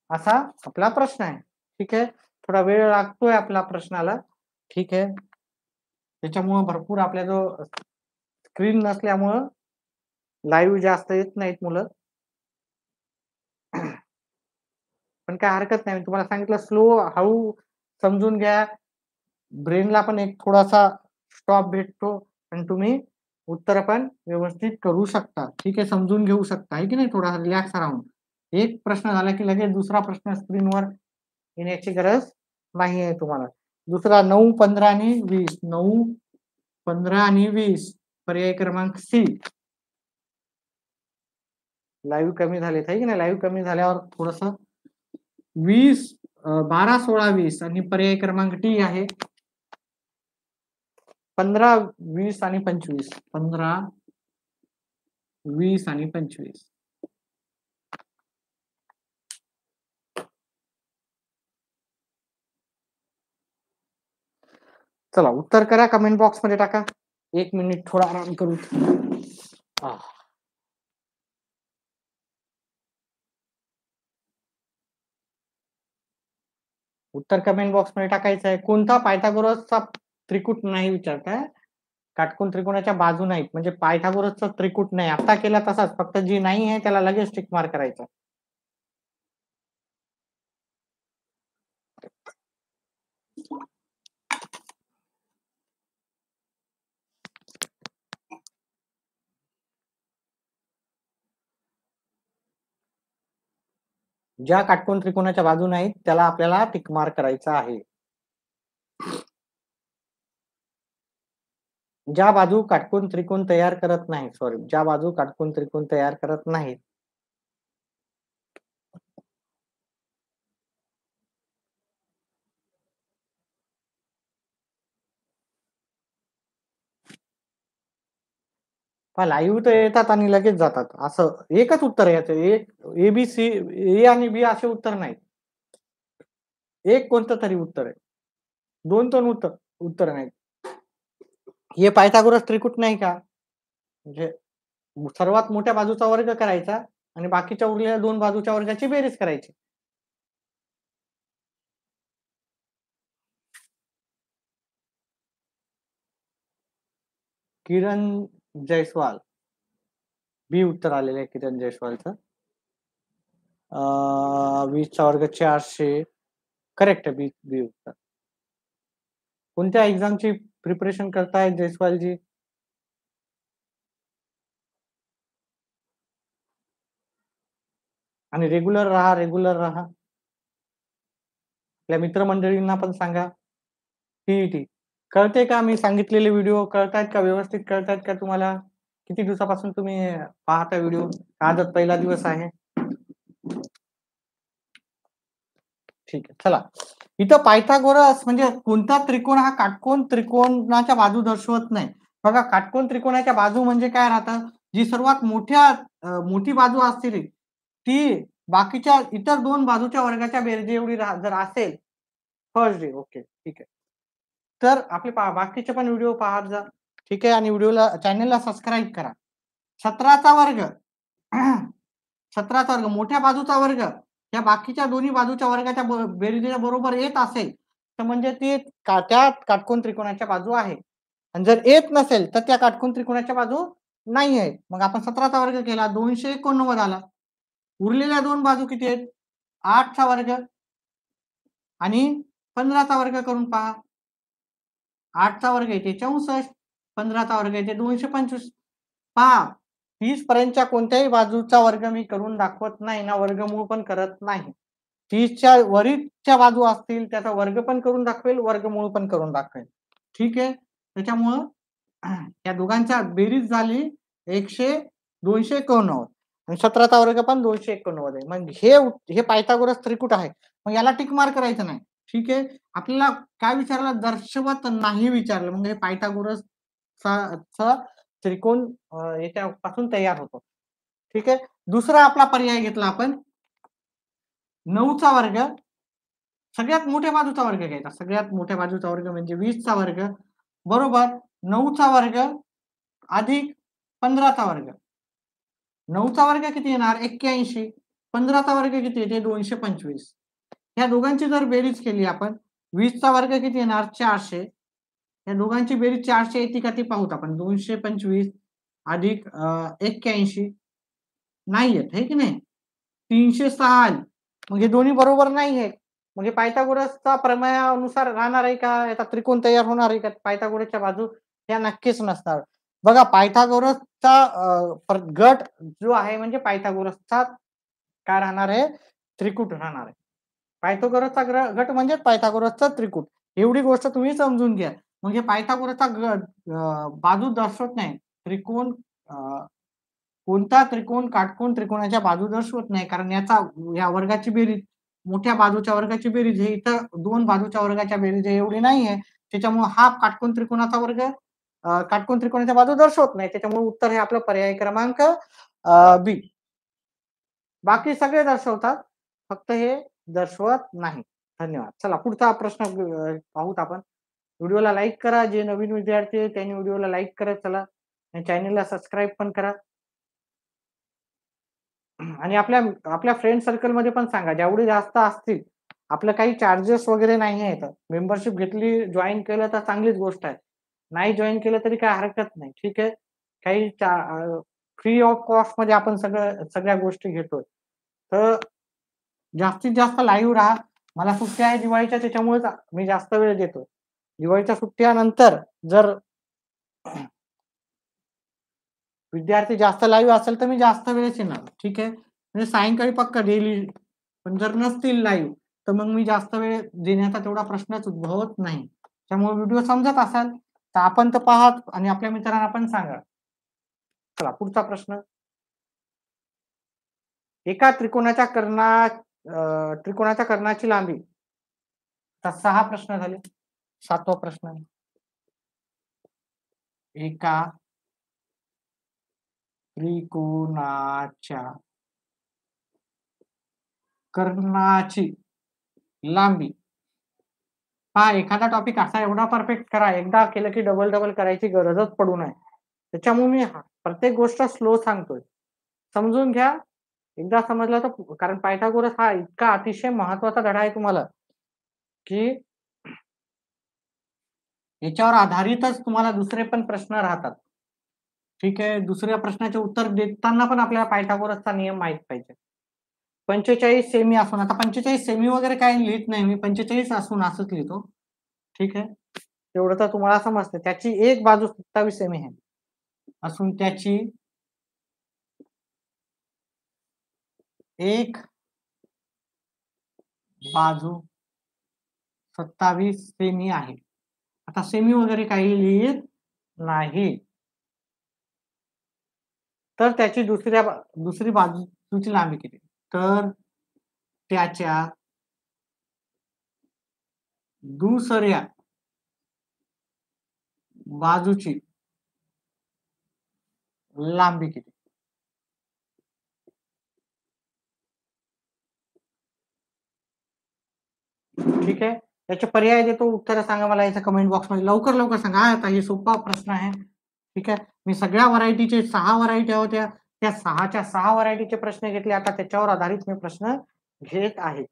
असा आपला प्रश्न आहे. ठीक आहे, थोडा वेळ लागतोय आपला प्रश्नाला. ठीक आहे, त्याच्यामुळे भरपूर आपल्या जो स्क्रीन नसल्यामुळं लाईव्ह जास्त येत नाहीत मुलं. पण काय हरकत नाही, मी तुम्हाला सांगितलं स्लो, हळू समजून घ्या. ब्रेनला पण एक थोडासा स्टॉप भेटतो आणि तुम्ही उत्तर पण व्यवस्थित करू शकता. ठीक आहे, समजून घेऊ शकता, आहे की नाही? थोडा रिलॅक्स राहून. एक प्रश्न झाला की लगेच दुसरा प्रश्न स्क्रीनवर येण्याची गरज नाही आहे तुम्हाला. दुसरा 9, 15 आणि 20. 9, 15 आणि 20 पर्याय क्रमांक सी. लाईव्ह कमी झालेत, आहे की नाही? लाईव्ह कमी झाल्यावर थोडस 20, 12, 16, 20 आणि पर्याय क्रमांक डी आहे 15, 20 आणि 25. 15, 20 आणि 25. चला, उत्तर करा, कमेंट बॉक्स मध्ये टाका. 1 मिनिट थोडा आराम करू. उत्तर कमेंट बॉक्स मध्ये टाकायचं आहे. कोणता पायथागोरसचा त्रिकूट नाही विचारताय? काटकोन त्रिकोणाच्या बाजू नाहीत म्हणजे पायथागोरसचा त्रिकूट नाही. आता केला तसाच, फक्त जी नाही आहे त्याला लगेच टिक मार्क करायचा. ज्या काटकोन त्रिकोणाच्या बाजू नाहीत त्याला आपल्याला टिक मार्क करायचा आहे. ज्या बाजू काटकोन त्रिकोण तयार करत नाही, ज्या बाजू काटकोन त्रिकोण तयार करत नाहीत पहा लाईव्ह तर येतात आणि लगेच जातात. असं एकच उत्तर आहे याचं. एक ए, बी, सी, ए आणि बी असे उत्तर नाहीत. एक कोणतं तरी उत्तर आहे. 2 तर उत्तर नाहीत. हे पायथागोरस त्रिकूट नाही का? म्हणजे सर्वात मोठ्या बाजूचा वर्ग करायचा आणि बाकीच्या उरलेल्या 2 बाजूच्या वर्गाची बेरीज करायची. किरण जयस्वाल. बी उत्तर आलेलं आहे किरण जयस्वालचं. 20चा वर्ग 400. करेक्ट आहे बी उत्तर. कोणत्या एक्झामची प्रिपरेशन करताय जयस्वालजी? आणि रेग्युलर राहा, रेग्युलर राहा. आपल्या मित्रमंडळींना पण सांगा. टीईटी कळते का? मी सांगितलेले व्हिडिओ कळतायत का? व्यवस्थित कळतायत का तुम्हाला? किती दिवसापासून तुम्ही पाहता व्हिडिओ? आजच पहिला दिवस आहे. ठीक आहे. चला. इथं पायथागोरस म्हणजे कोणता त्रिकोण हा काटकोन त्रिकोणाच्या बाजू दर्शवत नाही. बघा काटकोन त्रिकोणाच्या बाजू म्हणजे काय राहतं? जी सर्वात मोठी बाजू असतील ती बाकीच्या इतर 2 बाजूच्या वर्गाच्या बेरजे एवढी जर असेल फर्स्ट डे ओके ठीक आहे. तर आपले बाकीचे पण व्हिडिओ पाहत जा. ठीक आहे आणि चॅनलला सबस्क्राईब करा. 17चा वर्ग 17चा वर्ग मोठ्या बाजूचा वर्ग या बाकीच्या दोन्ही बाजूच्या वर्गाच्या बेरजेच्या बरोबर येत असेल तर म्हणजे ती त्या काटकोन त्रिकोणाच्या बाजू आहे. आणि जर येत नसेल तर त्या काटकोन त्रिकोणाच्या बाजू नाही आहेत. मग आपण 17चा वर्ग केला 289 आला. उरलेल्या 2 बाजू किती आहेत? 8चा वर्ग आणि 15चा वर्ग करून पहा. 8चा वर्ग येते 64, 15चा वर्ग येते 225. पहा 30 पर्यंतच्या कोणत्याही बाजूचा वर्ग मी करून दाखवत नाही ना वर्गमूळ पण करत नाही. 30च्या वरीलच्या बाजू असतील त्याचा वर्ग पण करून दाखवेल, वर्गमूळ पण करून दाखवेल. ठीक आहे. त्याच्यामुळं या दोघांच्या बेरीज झाली 289 आणि 17चा वर्ग पण 289 आहे. मग हे पायथागोरस त्रिकूट आहे. मग याला टिक मार्क करायचं नाही. ठीक आहे. आपल्याला काय विचारलं? दर्शवत नाही विचारलं. म्हणजे पायथागोरस त्रिकोण याच्यापासून तयार होतो. ठीक आहे. दुसरा आपला पर्याय घेतला आपण 9चा वर्ग सगळ्यात मोठ्या बाजूचा वर्ग घ्यायचा. सगळ्यात मोठ्या बाजूचा वर्ग म्हणजे 20चा वर्ग बरोबर 9चा वर्ग अधिक 15चा वर्ग. 9चा वर्ग किती येणार? 81. 15चा वर्ग किती येते? 225. या दोघांची जर बेरीज केली आपण 20चा वर्ग किती येणार? 400. या दोघांची बेरीज 400 येते का ती पाहूत आपण. 225 अधिक 81 नाही येत, है की नाही? 306 आली. मग हे दोन्ही बरोबर नाही आहे. मग हे पायथागोरसचा प्रमेयानुसार राहणार आहे का? याचा त्रिकोण तयार होणार आहे का? पायथागोरसच्या बाजू या नक्कीच नसणार. बघा पायथागोरसचा गट जो आहे म्हणजे पायथागोरसचा काय राहणार आहे? त्रिकूट राहणार आहे. पायथागोरसचा गट म्हणजे पायथागोरसचा त्रिकूट. एवढी गोष्ट तुम्ही समजून घ्या. म्हणजे पायथागोरसचा गट बाजू दर्शवत नाही. त्रिकोण कोणता त्रिकोण काटकोन त्रिकोणाच्या बाजू दर्शवत नाही कारण या वर्गाची बेरीज मोठ्या बाजूच्या वर्गाची बेरीज हे इतर 2 बाजूच्या वर्गाच्या बेरीज एवढी नाहीये. त्याच्यामुळे हा काटकोन त्रिकोणाचा वर्ग काटकोन त्रिकोणाच्या बाजू दर्शवत नाही. त्याच्यामुळे उत्तर हे आपलं पर्याय क्रमांक बी. बाकी सगळे दर्शवतात. फक्त हे दर्शवत नाही. धन्यवाद. चला पुढचा प्रश्न पाहूत आपण. व्हिडिओला लाईक करा. जे नवीन विद्यार्थी आहेत त्यांनी व्हिडिओला लाईक करत चला. आणि चॅनलला सबस्क्राईब पण करा. आणि आपल्या फ्रेंड सर्कलमध्ये पण सांगा. जेवढे जास्त असतील आपलं काही चार्जेस वगैरे नाही आहेत. मेंबरशिप घेतली, जॉइन केलं तर चांगलीच गोष्ट आहे. नाही जॉइन केलं तरी काही हरकत नाही. ठीक आहे. काही फ्री ऑफ कॉस्ट मध्ये आपण सगळ्या गोष्टी घेतोय. तर जास्तीत जास्त लाईव्ह राहा. मला सुट्ट्या आहे दिवाळीच्या त्याच्यामुळेच मी जास्त वेळ देतो. दिवाळीच्या सुट्ट्यानंतर जर विद्यार्थी जास्त लाईव्ह असेल तर मी जास्त वेळेस येणार. ठीक आहे. म्हणजे सायंकाळी पक्का डेली. पण जर नसतील लाईव्ह तर मग मी जास्त वेळ देण्याचा तेवढा प्रश्नच उद्भवत नाही. त्यामुळे व्हिडिओ समजत असाल तर आपण तर पाहात आणि आपल्या मित्रांना पण सांगा. चला पुढचा प्रश्न. एका त्रिकोणाच्या कर्णाची लांबी. 6 प्रश्न झाले. 7वा प्रश्न. एका त्रिकोणाच्या कर्णाची लांबी. पहा, एखादा टॉपिक असा एवढा परफेक्ट करा, एकदा केलं की डबल डबल करायची गरजच पडू नये. त्याच्यामुळे मी प्रत्येक गोष्ट स्लो सांगतोय. समजून घ्या. एकदा समजलं तर, कारण पायथागोरस हा इतका अतिशय महत्वाचा धडा आहे तुम्हाला, की याच्यावर आधारितच तुम्हाला दुसरे पण प्रश्न राहतात. ठीक आहे. दुसऱ्या प्रश्नाचे उत्तर देताना पण आपल्याला पायथागोरसचा नियम माहित पाहिजे. 45 सेमी असून, आता 45 सेमी वगैरे काही लिहित नाही मी, 45 असून असंच लिहितो. ठीक आहे. तेवढं तर तुम्हाला समजतं. त्याची एक बाजू 27 सेमी आहे असून त्याची एक बाजू 27 सेमी आहे. आता सेमी वगैरे काही लिहित नाही, तर त्याची दुसरी बाजूची लांबी किती? तर त्याच्या दुसऱ्या बाजूची लांबी किती? ठीक आहे. याचे पर्याय देतो, उत्तर सांगा मला याच्या कमेंट बॉक्समध्ये. लवकर लवकर सांगा. आता हे सोपा प्रश्न आहे. ठीक आहे. मी सगळ्या व्हरायटीचे 6 व्हरायटी होत्या, त्या 6च्या 6 व्हरायटीचे प्रश्न घेतले. आता त्याच्यावर आधारित मी प्रश्न घेत आहे.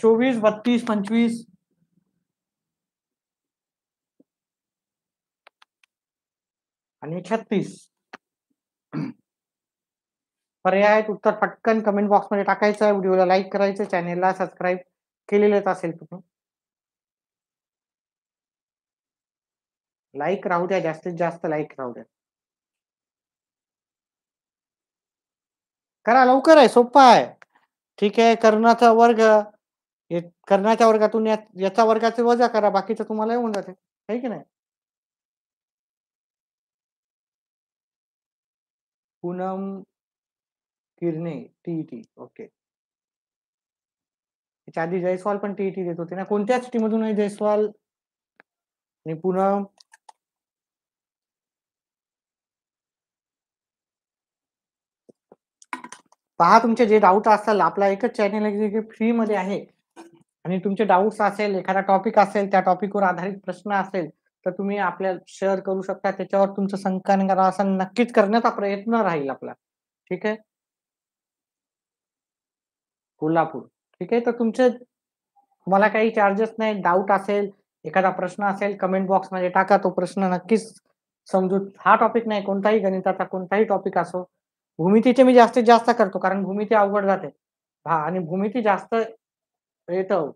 24, 32, 25 आणि 36 पर्याय आहेत. उत्तर पटकन कमेंट बॉक्समध्ये टाकायचं आहे. व्हिडिओला लाईक करायचं, चॅनेलला सबस्क्राईब केलेलेच असेल तुम्ही. लाईक राहू द्या, जास्तीत जास्त लाईक राहू द्या. करा, लवकर आहे, सोपा आहे. ठीक आहे. कर्णाचा वर्ग, कर्णाच्या वर्गातून याचा वर्गाचे वजा करा, बाकीचं तुम्हाला येऊन जाते, आहे की नाही? पूनम किरणे, टीईटी. ओके. त्याच्या आधी जयस्वाल पण टीईटी देत होते ना. कोणत्या सिटी मधून आहे जयस्वाल आणि पूनम? पहा, तुमचे जे डाऊट असतील, आपला एकच चॅनल आहे जे फ्री मध्ये आहे, आणि तुमचे डाऊट्स असेल, एखादा टॉपिक असेल, त्या टॉपिकवर आधारित प्रश्न असेल, तर तुम्ही आपल्याला शेअर करू शकता. त्याच्यावर तुमचं शंका निरासन नक्कीच करण्याचा प्रयत्न राहील आपला. ठीक आहे. कोल्हापूर. ठीक आहे. तर तुम्हाला काही चार्जेस नाही. डाऊट असेल, एखादा प्रश्न असेल, कमेंट बॉक्समध्ये टाका. तो प्रश्न नक्कीच समजू. हा टॉपिक नाही, कोणताही गणिताचा कोणताही टॉपिक असो. भूमितीचे मी जास्तीत जास्त करतो, कारण भूमिती अवघड जाते. आणि भूमिती जास्त येतं.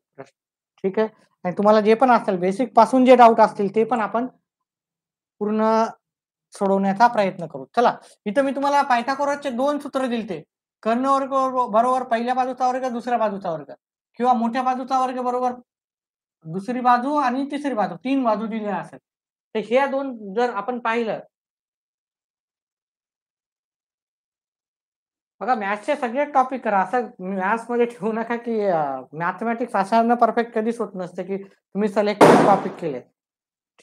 ठीक आहे. आणि तुम्हाला जे पण असेल, बेसिक पासून जे डाऊट असतील, ते पण आपण पूर्ण सोडवण्याचा प्रयत्न करू. चला, इथं मी तुम्हाला पायथागोरसचे 2 सूत्र दिलते. कर्ण वर्ग बरोबर पहिल्या बाजूचा वर्ग, दुसऱ्या बाजूचा वर्ग, किंवा मोठ्या बाजूचा वर्ग बरोबर दुसरी बाजू आणि तिसरी बाजू, 3 बाजू दिल्या असेल. तर ह्या 2 जर आपण पाहिलं, बघा, मॅथ्सचे सगळे टॉपिक करा. असं मॅथ्समध्ये ठेवू नका की मॅथमॅटिक्स अशानं परफेक्ट कधीच होत नसते की तुम्ही सिलेक्टेड टॉपिक केले.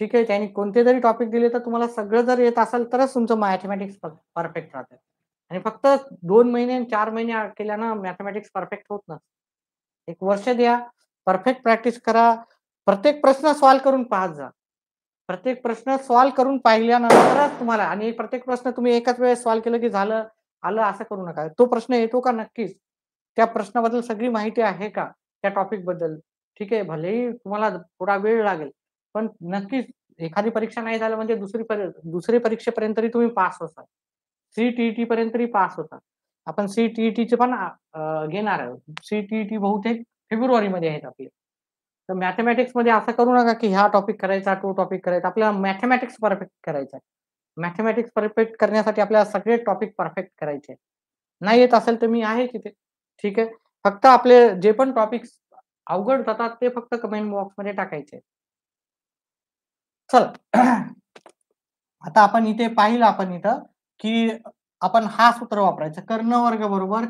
ठीक आहे. त्यांनी कोणते जरी टॉपिक दिले, तर तुम्हाला सगळं जर येत असेल, तरच तुमचं मॅथमॅटिक्स परफेक्ट राहते. आणि फक्त 2 महिने आणि 4 महिने केल्यानं मॅथमॅटिक्स परफेक्ट होत नसतं. 1 वर्ष द्या, परफेक्ट प्रॅक्टिस करा. प्रत्येक प्रश्न सॉल्व्ह करून पाहत जा. प्रत्येक प्रश्न सॉल्व्ह करून पाहिल्यानंतरच तुम्हाला, आणि प्रत्येक प्रश्न तुम्ही एकाच वेळेस सॉल्व्ह केलं की झालं, आलं असं करू नका. तो प्रश्न येतो का नक्कीच. त्या प्रश्नाबद्दल सगळी माहिती आहे का त्या टॉपिक बद्दल. ठीक आहे. भलेही तुम्हाला थोडा वेळ लागेल, पण नक्कीच एखादी परीक्षा नाही झालं म्हणजे दुसरी परीक्षेपर्यंत तरी तुम्ही पास होता. सीटीईटी पर्यंत तरी पास होता. आपण सीटीईटीचे पण घेणार आहोत. सीटीईटी बहुतेक फेब्रुवारीमध्ये आहेत आपले. तर मॅथेमॅटिक्समध्ये असं करू नका की हा टॉपिक करायचा, तो टॉपिक करायचा. आपल्याला मॅथेमॅटिक्स परफेक्ट करायचा आहे. मॅथेमॅटिक्स परफेक्ट करण्यासाठी आपल्याला सगळे टॉपिक परफेक्ट करायचे. नाही येत असेल तर मी आहे तिथे. ठीक आहे. फक्त आपले जे पण टॉपिक्स अवघड जातात, ते फक्त कमेंट बॉक्समध्ये टाकायचे. चला. आता आपण इथे पाहिलं, आपण इथं की आपण हा सूत्र वापरायचं. कर्ण वर्ग बरोबर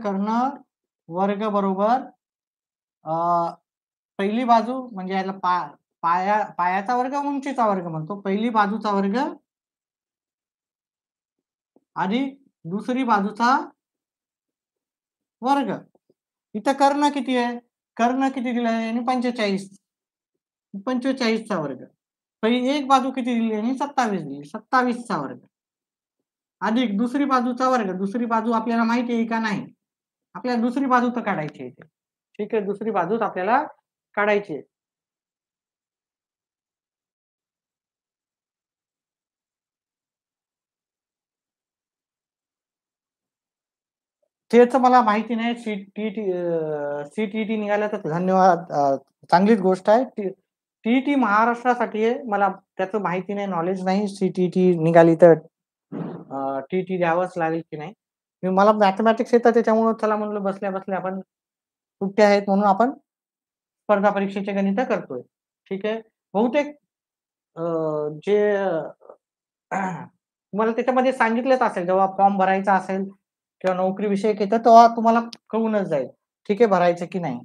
पहिली बाजू म्हणजे याला पायाचा वर्ग, उंचीचा वर्ग म्हणतो. पहिली बाजूचा वर्ग आणि दुसरी बाजूचा वर्ग. इथं कर्ण किती आहे? कर्ण किती दिला आहे यांनी? 45. 45 चा वर्ग. पहिली एक बाजू किती दिली यांनी? 27 दिली. 27 चा वर्ग अधिक दुसरी बाजूचा वर्ग. दुसरी बाजू आपल्याला माहिती आहे का नाही? आपल्याला दुसरी बाजू तर काढायची आहे. ठीक आहे, दुसरी बाजूच आपल्याला काढायची आहे. तेच मला माहिती नाही. सीटीईटी निघाला तर धन्यवाद. चांगलीच गोष्ट आहे. टीईटी महाराष्ट्रासाठी आहे. मला त्याचं माहिती नाही, नॉलेज नाही. सीटीईटी निघाली तर टीईटी द्यावंच लागेल की नाही. मला मॅथमॅटिक्स येतं, त्याच्यामुळे चला म्हणलं बसल्या बसल्या आपण सुट्ट्या आहेत म्हणून आपण स्पर्धा परीक्षेचे गणित करतोय. ठीक आहे. बहुतेक जे तुम्हाला त्याच्यामध्ये सांगितलंच असेल, जेव्हा फॉर्म भरायचा असेल किंवा नोकरी विषयक येतं तेव्हा तुम्हाला कळूनच जाईल. ठीक आहे, भरायचं की नाही.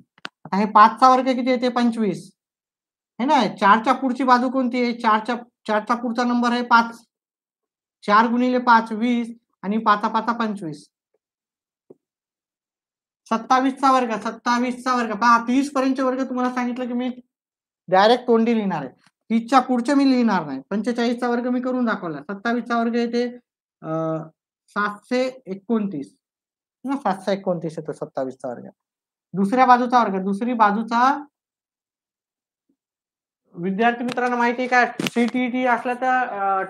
आता हे 5चा वर्ग किती येते? 25 है ना. 4च्या पुढची बाजू कोणती आहे? 4चा पुढचा नंबर आहे 5. 4 गुणिले 5 20 आणि 5 5 25. 27चा वर्ग. 27चा वर्ग पहा, 30 पर्यंतचे वर्ग तुम्हाला सांगितलं की मी डायरेक्ट तोंडी लिहिणार आहे. 30च्या पुढचे मी लिहिणार नाही. 45चा वर्ग मी करून दाखवला. 27चा वर्ग येते 729. 729 येतो 27चा वर्ग. दुसऱ्या बाजूचा वर्ग. दुसरी बाजूचा विद्यार्थी मित्रांनो माहिती आहे का? सीटीईटी असला तर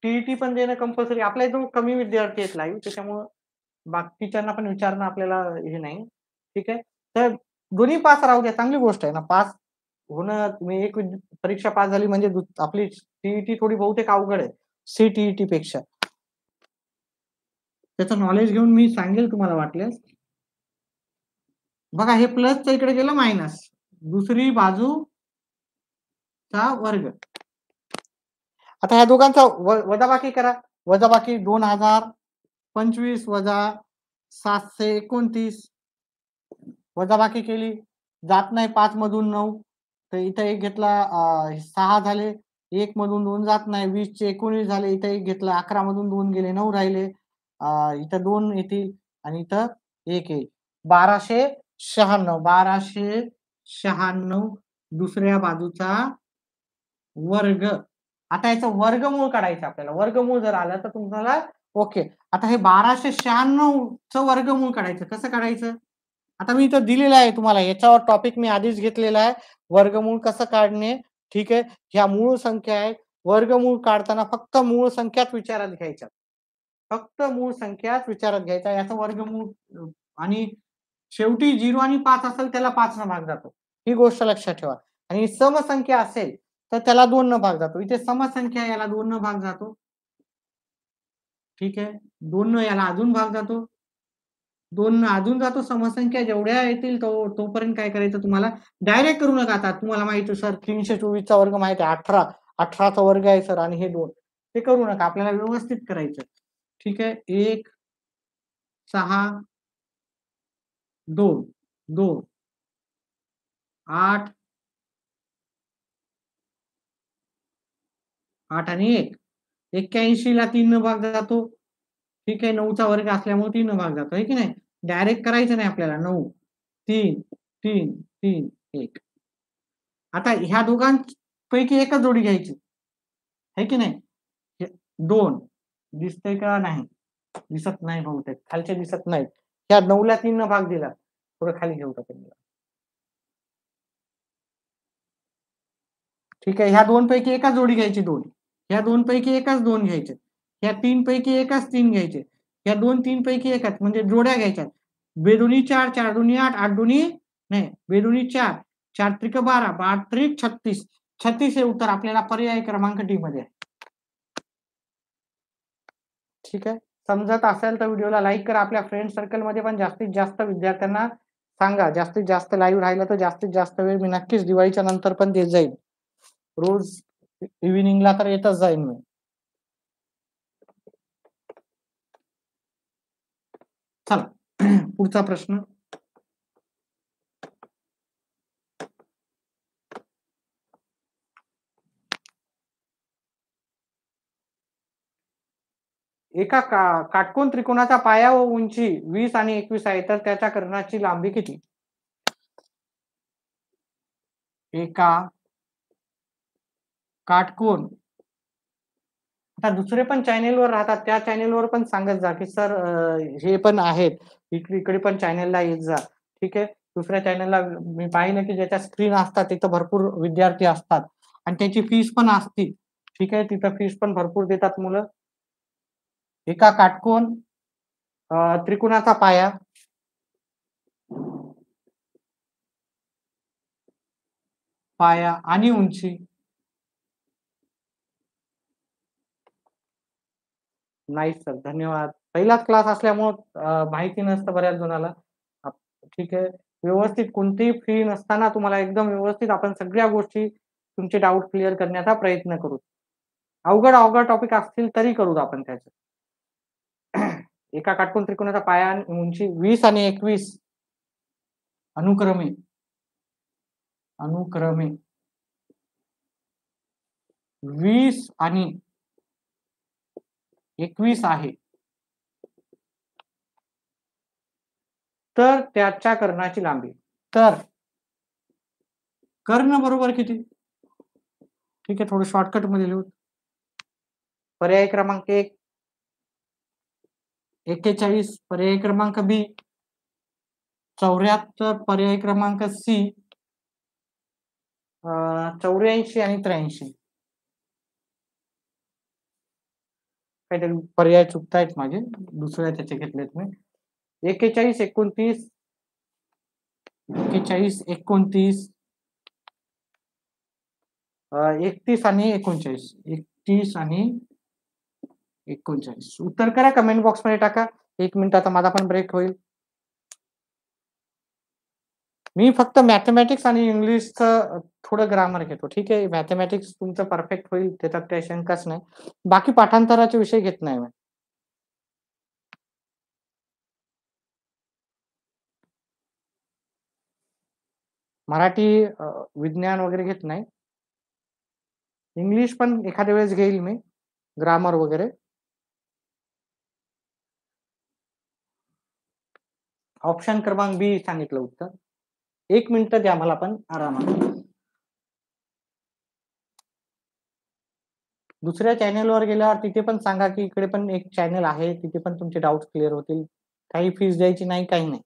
टीईटी पण देणं कंपल्सरी. आपल्या इथून कमी विद्यार्थी आहेत लाईव्ह, त्याच्यामुळं बाकीच्यांना पण विचारणं आपल्याला हे नाही. ठीक आहे. तर दोन्ही पास राहू द्या, चांगली गोष्ट आहे ना. पास होणं, तुम्ही एक परीक्षा पास झाली म्हणजे आपली टीईटी थोडी बहुतेक अवघड आहे सीटीईटी पेक्षा. त्याचं नॉलेज घेऊन मी सांगेल तुम्हाला वाटल्यास. बघा, हे प्लसच्या इकडे गेलं मायनस. दुसरी बाजूचा वर्ग. आता ह्या दोघांचा वजाबाकी करा. वजाबाकी 2025 वजा 729. वजाबाकी केली, जात नाही 5 मधून 9, तर इथं एक घेतला, 6 झाले. 1 मधून 2 जात नाही. 20 चे 19 झाले. इथं एक घेतला, 11 मधून 2 गेले, 9 राहिले. इथं 2 येतील आणि इथं 1 येईल. 1296. 1296 दुसऱ्या बाजूचा वर्ग. आता याचं वर्गमूळ काढायचं आपल्याला. वर्गमूळ जर आलं तर तुम्हाला ओके. आता हे 1296चं वर्गमूळ काढायचं. कसं काढायचं? आता मी इथं दिलेलं आहे तुम्हाला. याच्यावर टॉपिक मी आधीच घेतलेला आहे. वर्गमूळ कसं काढणे. ठीक आहे. ह्या मूळ संख्या आहेत. वर्गमूळ काढताना फक्त मूळ संख्याच विचारात घ्यायच्या. फक्त मूळ संख्याच विचारात घ्यायच्या. याचं वर्गमूळ आणि शेवटी 0 आणि 5 असेल त्याला 5 न भाग जातो. ही गोष्ट लक्षात ठेवा. आणि समसंख्या असेल तर त्याला 2 न भाग जातो. इथे समसंख्या याला 2 न भाग जातो. ठीक आहे. 2 न याला अजून भाग जातो. 2 न अजून जातो. समसंख्या जेवढ्या येतील तोपर्यंत काय करायचं तुम्हाला? डायरेक्ट करू नका. आता तुम्हाला माहिती आहे सर 324चा वर्ग माहिती आहे. 18चा वर्ग आहे सर आणि हे 2. ते करू नका. आपल्याला व्यवस्थित करायचं. ठीक आहे. 1 6 2 2 8 8 आणि 1. 81 ला 3 न भाग जातो. ठीक आहे. 9चा वर्ग असल्यामुळे 3 न भाग जातो. आहे की नाही? डायरेक्ट करायचं नाही आपल्याला. 9 3 3 3 1. आता ह्या दोघांपैकी एकच जोडी घ्यायची. आहे की नाही? 2 दिसतंय का? नाही दिसत नाही बहुतेक. खालचे दिसत नाहीत. ह्या 9ला 3 न भाग दिला. थोडं खाली घेऊ टाकेल. ठीक आहे. ह्या 2 पैकी एकच जोडी घ्यायची 2. ह्या 2 पैकी एकच 2 घ्यायचे. ह्या 3 पैकी एकच 3 घ्यायचे. ह्या 2 3 पैकी एकच म्हणजे जोड्या घ्यायच्या. बेदोनी 4 4 दोन्ही 8 8 दोन्ही नाही बेदोनी 4 4 त्रिक 12 12 त्रिक 36. 36 हे उत्तर आपल्याला पर्याय क्रमांक डी मध्ये आहे. ठीक आहे. समजत असेल तर व्हिडिओला लाईक करा. आपल्या फ्रेंड सर्कल मध्ये पण जास्तीत जास्त विद्यार्थ्यांना सांगा. जास्तीत जास्त लाईव्ह राहिलं तर जास्तीत जास्त वेळ मी नक्कीच दिवाळीच्या नंतर पण देत जाईल. रोज इव्हिनिंगला तर येतच जाईन मी. चला पुढचा प्रश्न. एका काटकोन त्रिकोणाचा पाया व उंची 20 आणि 21 आहे, तर त्याच्या कर्णाची लांबी किती? एका काटकोन, आता दुसरे पण चॅनेलवर राहतात, त्या चॅनेलवर पण सांगत जा, की सर हे पण आहेत, इकडे पण चॅनेलला येत जा. ठीक आहे. दुसऱ्या चॅनेलला मी पाहिलं, की ज्याच्या स्क्रीन असतात तिथं भरपूर विद्यार्थी असतात आणि त्याची फीस पण असते. ठीक आहे. तिथं फीस पण भरपूर देतात मुलं. एका काटकोन त्रिकोणाचा पाया आणि उंची. नाही सर, धन्यवाद. पहिलाच क्लास असल्यामुळं माहिती नसतं बऱ्याच जणाला. ठीक आहे. व्यवस्थित कोणतीही फी नसताना तुम्हाला एकदम व्यवस्थित आपण सगळ्या गोष्टी तुमचे डाउट क्लिअर करण्याचा प्रयत्न करू. अवघड टॉपिक असतील तरी करू आपण त्याचं. एका काटकोन त्रिकोणाचा पाया आणि उंची 20 आणि 21 अनुक्रमे 20 आणि 21 आहे. तर त्याच्या कर्णाची लांबी. तर कर्ण बरोबर किती? ठीक आहे, थोडं शॉर्टकट मध्ये लिहू. पर्याय क्रमांक 1 41, पर्याय क्रमांक बी 74, पर्याय क्रमांक सी 84 आणि 83. काहीतरी पर्याय चुकतायत माझे, दुसऱ्या त्याचे घेतलेत मी. 41, 29, 41, 29, 31 आणि 39. 31 आणि 39. उत्तर करा, कमेंट बॉक्स मध्ये टाका. 1 मिनिटाचा माझा पण ब्रेक होईल. मी फक्त मॅथमॅटिक्स आणि इंग्लिशचं थोडं ग्रामर घेतो. ठीक आहे. मॅथमॅटिक्स तुमचं परफेक्ट होईल, त्याच्यात काही शंकाच नाही. बाकी पाठांतराचे विषय घेत नाही मी. मराठी, विज्ञान वगैरे घेत नाही. इंग्लिश पण एखाद्या वेळेस घेईल मी, ग्रामर वगैरे. ऑप्शन क्रमांक बी सांगितलं उत्तर. 1 मिनिट द्या मला पण आरामात. दुसऱ्या चॅनेलवर गेल्यावर तिथे पण सांगा, की इकडे पण एक चॅनल आहे, तिथे पण तुमचे डाउट क्लिअर होतील. काही फीस द्यायची नाही, काही नाही.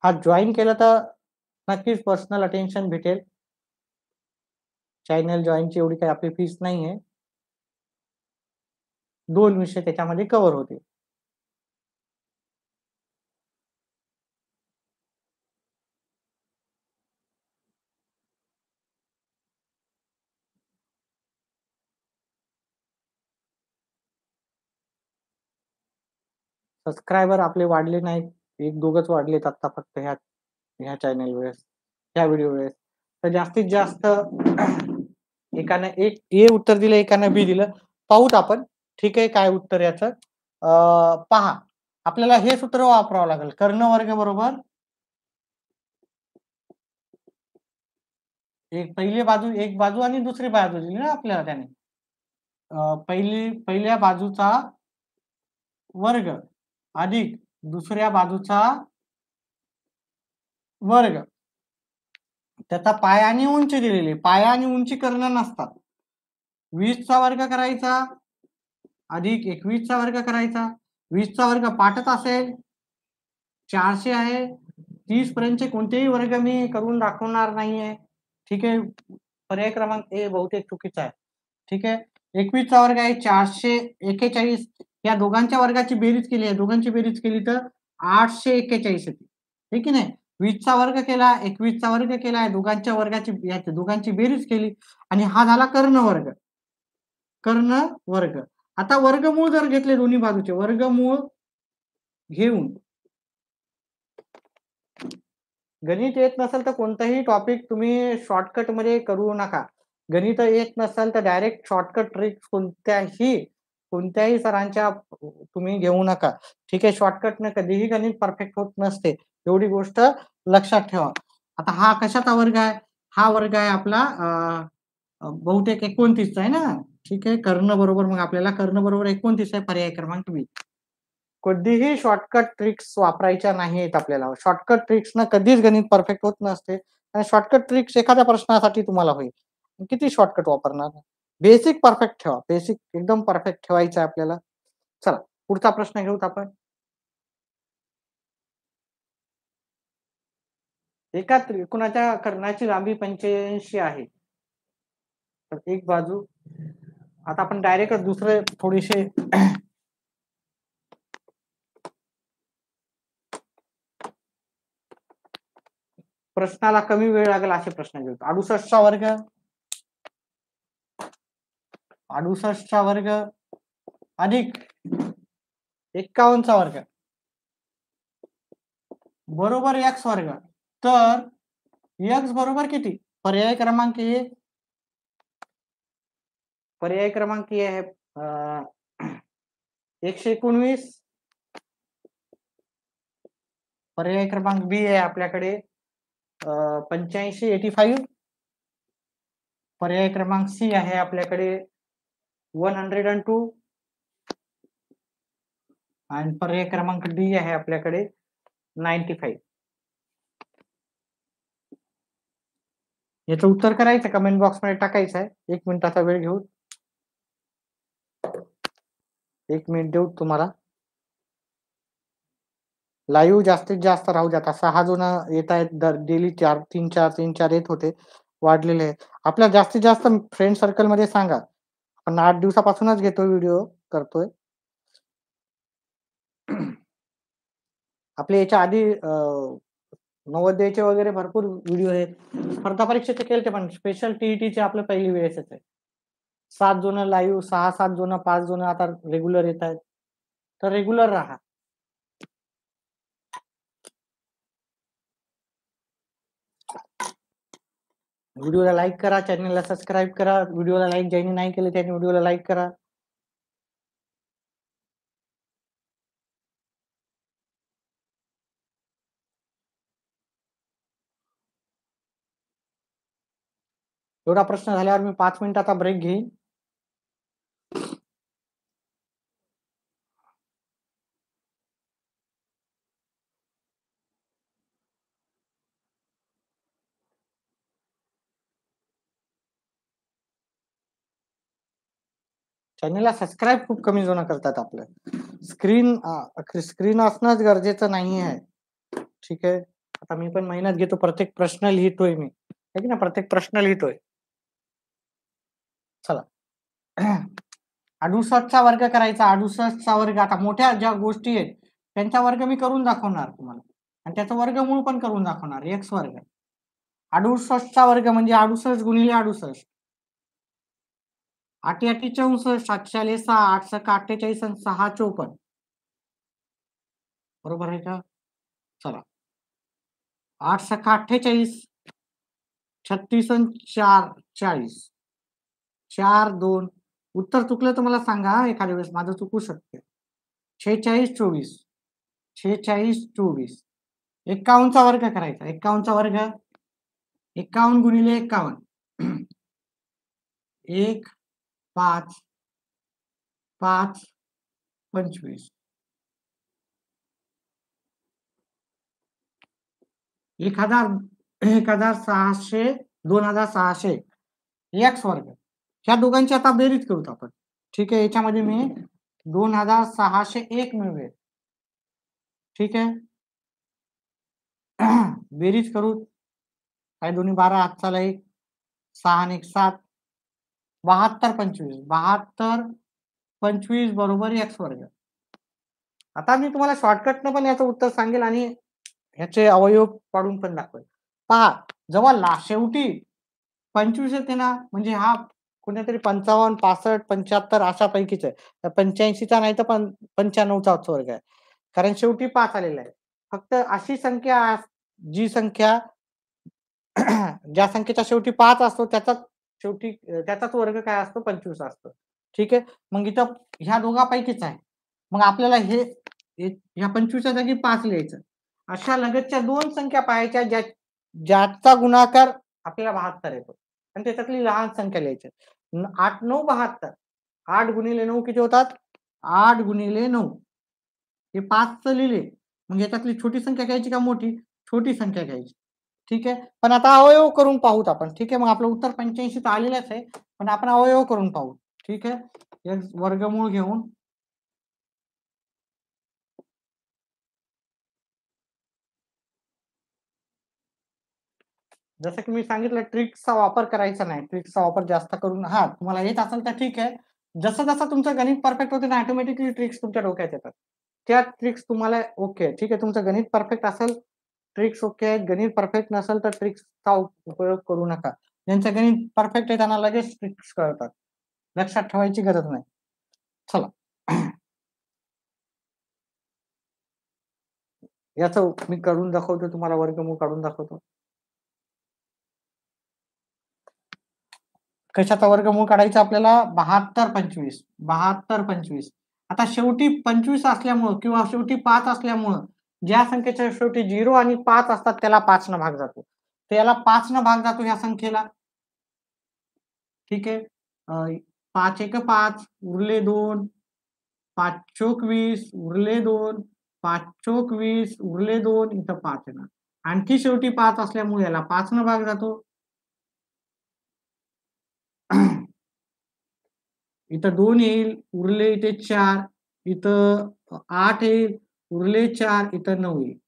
हा जॉईन केलं तर नक्कीच पर्सनल अटेन्शन भेटेल. चॅनल जॉईनची एवढी काही आपली फीस नाहीये. 2 विषय त्याच्यामध्ये कव्हर होतील. सबस्क्रायबर आपले वाढले नाहीत, 1-2च वाढलेत आता फक्त ह्या चॅनल वेळेस, ह्या व्हिडिओ वेळेस. तर जास्तीत जास्त एकानं एक ए उत्तर दिलं, एकानं बी दिलं. पाहूत आपण. ठीक आहे, काय उत्तर याचं. पहा, आपल्याला हे सूत्र वापरावं लागेल. कर्ण वर्ग बरोबर एक बाजू आणि दुसरी बाजू दिली ना आपल्याला त्याने. पहिल्या बाजूचा वर्ग अधिक दुसऱ्या बाजूचा वर्ग, त्याचा पाया आणि उंची दिलेली. पाया आणि उंची कर्ण नसतात. 20 चा वर्ग करायचा अधिक 21 चा वर्ग करायचा. 20 चा वर्ग पाठच असेल, 400 आहे. 30 पर्यंतचे कोणतेही वर्ग मी करून दाखवणार नाहीये. ठीक आहे. पर्याय क्रमांक ए बहुतेक चुकीचा आहे. ठीक आहे. 21 चा वर्ग आहे 441. या दोघांच्या वर्गाची बेरीज केली आहे, दोघांची बेरीज केली तर 841 येते. ठीक आहे नाही. 20 चा वर्ग केला, 21 चा वर्ग केला, दोघांच्या दोघांची बेरीज केली आणि हा झाला कर्ण वर्ग. कर्ण वर्ग. आता वर्गमूळ जर घेतले दोन्ही बाजूचे, वर्गमूळ घेऊन गणित येत नसेल तर कोणताही टॉपिक तुम्ही शॉर्टकट मध्ये करू नका. गणित येत नसेल तर डायरेक्ट शॉर्टकट ट्रिक कोणत्याही सरांच्या तुम्ही घेऊ नका. ठीक आहे. शॉर्टकटने कधीही गणित परफेक्ट होत नसते, एवढी गोष्ट लक्षात ठेवा. आता हा कशाचा वर्ग आहे? हा वर्ग आहे आपला बहुतेक 29 आहे ना. ठीक आहे. कर्ण बरोबर, मग आपल्याला कर्ण बरोबर 29 आहे, पर्याय क्रमांक बी. कधीही शॉर्टकट ट्रिक्स वापरायच्या नाहीत आपल्याला. शॉर्टकट ट्रिक्सनं कधीच गणित परफेक्ट होत नसते आणि शॉर्टकट ट्रिक्स एखाद्या प्रश्नासाठी तुम्हाला होईल. किती शॉर्टकट वापरणार? बेसिक परफेक्ट ठेवा. बेसिक एकदम परफेक्ट ठेवायचं आहे आपल्याला. चला पुढचा प्रश्न घेऊत आपण. एका त्रिकोणाच्या कर्णाची लांबी 85 आहे. तर एक बाजू आता आपण डायरेक्ट दुसरे थोडेसे प्रश्नाला कमी वेळ लागेल असे प्रश्न घेऊ. 68 चा वर्ग 68 चा वर्ग अधिक 51 चा वर्ग बरोबर x वर्ग. तर x बरोबर किती? पर्याय क्रमांक ए आहे 119. पर्याय क्रमांक बी आहे आपल्याकडे 85 85. पर्याय क्रमांक सी आहे आपल्याकडे 102 आणि पर्याय क्रमांक डी आहे आपल्याकडे 95. याचं उत्तर करायचं कमेंट बॉक्स मध्ये टाकायचं आहे. 1 मिनिटाचा वेळ घेऊ. 1 मिनिट देऊ तुम्हाला. लाईव्ह जास्तीत जास्त राहू द्या. 6 जण येत आहेत डेली 3-4 येत होते. वाढलेले आहे. आपल्या जास्तीत जास्त फ्रेंड सर्कल मध्ये सांगा. आपण 8 दिवसापासूनच घेतोय व्हिडिओ करतोय. आपले याच्या आधी नवोदयचे वगैरे भरपूर व्हिडिओ आहेत. स्पर्धा परीक्षेचे केले पण स्पेशल टीईटीचे आपलं पहिली वेळेसच आहे. 7 जण लाईव्ह 6-7 जण 5 जण आता रेग्युलर येत आहेत. तर रेग्युलर राहा. व्हिडिओला लाईक करा, चॅनलला सबस्क्राईब करा. व्हिडिओला लाईक ज्यांनी नाही केले त्यांनी व्हिडिओला लाईक करा. एवढा प्रश्न झाल्यावर मी 5 मिनिटाचा ब्रेक घेईन. चॅनलला सबस्क्राईब खूप कमी जण करतात आपलं. स्क्रीन असणंच गरजेचं नाही आहे. ठीक आहे. आता मी पण मेहनत घेतो. प्रत्येक प्रश्न लिहितोय मी. है की ना? प्रत्येक प्रश्न लिहितोय. चला 68 चा वर्ग करायचा. 68 चा वर्ग आता मोठ्या ज्या गोष्टी आहेत त्यांचा वर्ग मी करून दाखवणार तुम्हाला आणि त्याचं वर्गमूळ पण करून दाखवणार. x वर्ग 68 चा वर्ग म्हणजे 68 गुणिले 68 8 8 64 7 6 8 6 48 आणि 6 54 बरोबर आहे का? चला 8 6 48 36 आणि 4 40 4 2 उत्तर चुकलं तर मला सांगा. एखाद्या वेळेस माझं चुकू शकते. 46 24 46 24 51 चा वर्ग करायचा. 51 चा वर्ग 51 गुणिले 51 1 5 5 25 1600 2600 x वर्ग. ह्या दोघांची आता बेरीज करूत आपण. ठीक आहे. याच्यामध्ये मी 2601 मिळवेल. ठीक आहे. बेरीज करू. काय दोन्ही 12 हातचाला 1 6 आणि 1 7 72 25 72 25 बरोबर x वर्ग. आता मी तुम्हाला शॉर्टकटनं पण याचं उत्तर सांगेल आणि ह्याचे अवयव पाडून पण दाखवेल. पहा जेव्हा शेवटी 25 येते ना म्हणजे हा कुठेतरी 55 65 75 अशा पैकीच आहे. 85 चा नाही तर 95 चा वर्ग आहे. कारण शेवटी 5 आलेला आहे. फक्त अशी संख्या जी संख्या ज्या संख्येच्या शेवटी 5 असतो त्याचाच वर्ग काय असतो 25 असतो. ठीक आहे. मग इथं ह्या दोघांपैकीच आहे. मग आपल्याला ह्या 25 च्या जागी 5 लिहायचं. अशा लगतच्या 2 संख्या पाहायच्या ज्याचा गुणाकार आपल्याला 72 येतो आणि त्याच्यातली लहान संख्या लिहायची. 8 9 72 8 गुणिले 9 किती होतात? 8 गुणिले 9 हे 5 लिहिले, मग याच्यातली छोटी संख्या घ्यायची का मोठी? छोटी संख्या घ्यायची. ठीक आहे. पण आता अवयव करून पाहूत आपण. ठीक आहे. मग आपलं उत्तर 85 तर आलेलंच आहे. पण आपण अवयव करून पाहू. ठीक आहे. एक वर्गमूळ घेऊन जसं की मी सांगितलं ट्रिक्सचा वापर करायचा नाही. ट्रिक्सचा वापर जास्त करून तुम्हाला येत असेल तर ठीक आहे. जसं-जसं तुमचं गणित परफेक्ट होते ना ऑटोमॅटिकली ट्रिक्स तुमच्या डोक्यात येतात. त्या ट्रिक्स तुम्हाला ओके. ठीक आहे. तुमचं गणित परफेक्ट असेल, ट्रिक्स ओके आहेत. गणित परफेक्ट नसेल तर ट्रिक्सचा उपयोग करू नका. ज्यांचं गणित परफेक्ट आहे त्यांना लगेच ट्रिक्स कळतात. लक्षात ठेवायची गरज नाही. चला. याचं मी करून दाखवतो तुम्हाला वर्गमूळ काढून दाखवतो. कशाचा वर्गमूळ काढायचा आपल्याला 72 25 आता शेवटी 25 असल्यामुळं किंवा शेवटी 5 असल्यामुळं ज्या संख्येच्या शेवटी 0 आणि 5 असतात त्याला 5 न भाग जातो. तर याला 5 न भाग जातो ह्या संख्येला. ठीक आहे. 5 एक 5 उरले 2 5 चोक 20 उरले 2 5 चोक 20 उरले 2 इथं 5 येणार. आणखी शेवटी 5 असल्यामुळे याला 5 न भाग जातो. इथं 2 येईल, उरले इथे 4, इथं 8 येईल, उरले 4, इथं 9 येईल.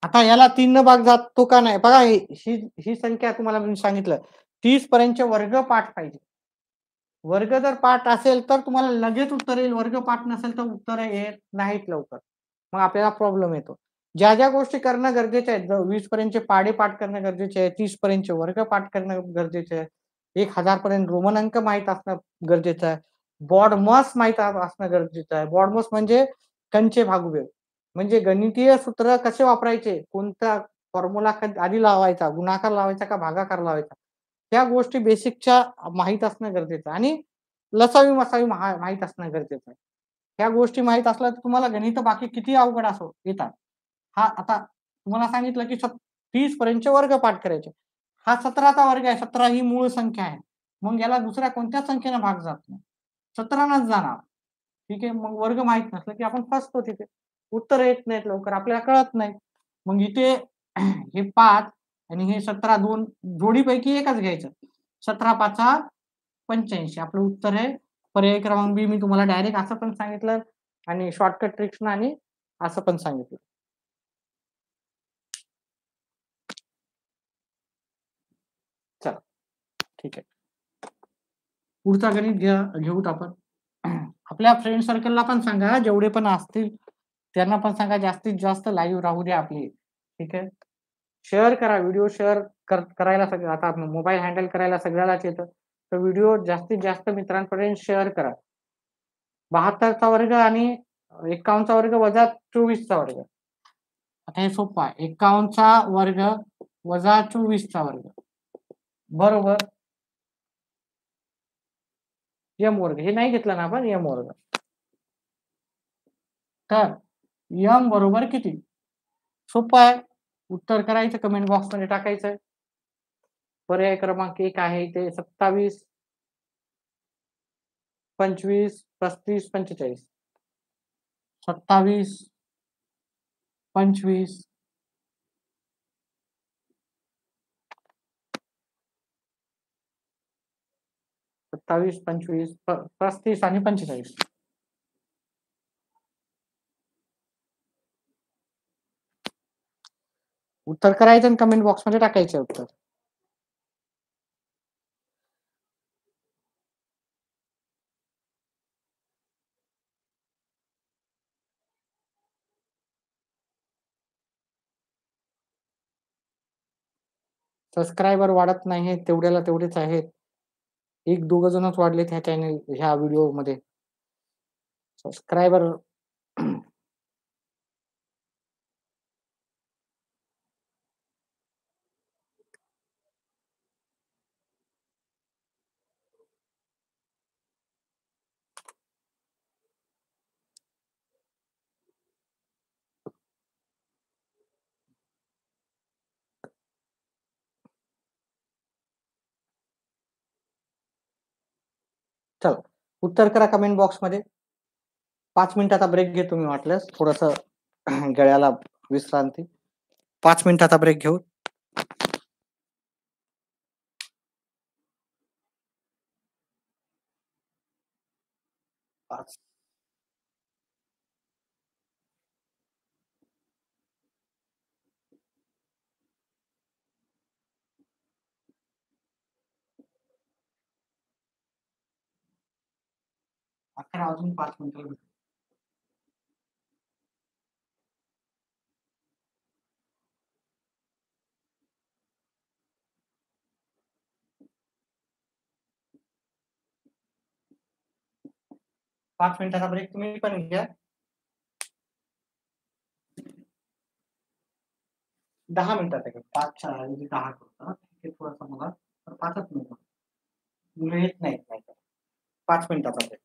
आता याला 3 न भाग जातो का नाही? बघा ही ही संख्या तुम्हाला मी सांगितलं 30 पर्यंतचे वर्गपाठ पाहिजे. वर्ग जर पाठ असेल तर तुम्हाला लगेच उत्तर येईल. वर्गपाठ नसेल तर उत्तर येत नाहीत लवकर. मग आपल्याला प्रॉब्लेम येतो. ज्या गोष्टी करणं गरजेच्या आहेत, 20 पर्यंतचे पाढे पाठ करणं गरजेचे आहे, 30 पर्यंतचे वर्ग पाठ करणं गरजेचे आहे. 1000 पर्यंत रोमन अंक माहीत असणं गरजेचं आहे. BODMAS माहीत असणं गरजेचं आहे. BODMAS म्हणजे कंचे भागुवेळ. म्हणजे गणितीय सूत्र कसे वापरायचे, कोणता फॉर्म्युला आधी लावायचा, गुणाकार लावायचा का भागाकार लावायचा. त्या गोष्टी बेसिकच्या माहीत असणं गरजेचं आहे आणि लसावी-मसावी माहीत असणं गरजेचं आहे. ह्या गोष्टी माहीत असल्या तर तुम्हाला गणित बाकी किती अवघड असो येतात. आता तुम्हाला सांगितलं की 30 पर्यंतचे वर्ग पाठ करायचे. हा 17चा वर्ग आहे. 17 ही मूळ संख्या आहे. मग याला दुसऱ्या कोणत्याच संख्येनं भाग जात नाही. 17नच जाणार. ठीक आहे. मग वर्ग माहीत नसलं की आपण फसतो तिथे. उत्तर येत नाहीत लवकर. आपल्याला कळत नाही. मग इथे हे 5 आणि हे 17 2 जोडीपैकी एकच घ्यायचं. 17 पाचा 85 आपलं उत्तर आहे. पर्याय क्रमांक बी मी तुम्हाला डायरेक्ट असं पण सांगितलं आणि शॉर्टकट ट्रिक्सनं आणि असं पण सांगितलं. चला ठीक आहे. पुढचा गणित घेऊत आपण. आपल्या फ्रेंड सर्कलला पण सांगा जेवढे पण असतील त्यांना पण सांगा जास्तीत जास्त लाईव्ह राहू द्या आपली. ठीक आहे. शेअर करा व्हिडिओ शेअर करायला सगळं आता मोबाईल हँडल करायला सगळ्यालाच येतं. तर व्हिडिओ जास्तीत जास्त मित्रांपर्यंत शेअर करा. 72चा वर्ग आणि 51चा वर्ग वजा 24चा वर्ग. आता हे सोपं आहे. 51चा वर्ग वजा 24चा वर्ग बरोबर यम वर्ग. हे नाही घेतलं ना आपण यम वर्ग. तर यम बरोबर किती? सोपं आहे. उत्तर करायचं कमेंट बॉक्समध्ये टाकायचं. पर्याय क्रमांक 1 आहे ते 27 25 35 45 27 25 27 25 35 आणि 45 उत्तर करायचं आणि कमेंट बॉक्समध्ये टाकायचं उत्तर. सबस्क्रायबर वाढत नाही तेवढ्याला तेवढेच आहेत. एक दोघ जणच वाढलेत ह्या चॅनल ह्या व्हिडिओमध्ये. सबस्क्रायबर चला उत्तर करा कमेंट बॉक्समध्ये. 5 मिनिटाचा ब्रेक घेतो मी वाटल्यास थोडस गळ्याला विश्रांती. 5 मिनिटाचा ब्रेक घेऊ. पाच. अकरा अजून 5 मिनिटं. 5 मिनिटाचा ब्रेक तुम्ही पण घ्या. 10 मिनिटाचा घ्या. 5च्या ऐवजी 10 करतो हां. ठीक आहे थोडासा मला तर 5च मिनिटं. मुलं येत नाहीत नाहीतर. 5 मिनिटाचा ब्रेक.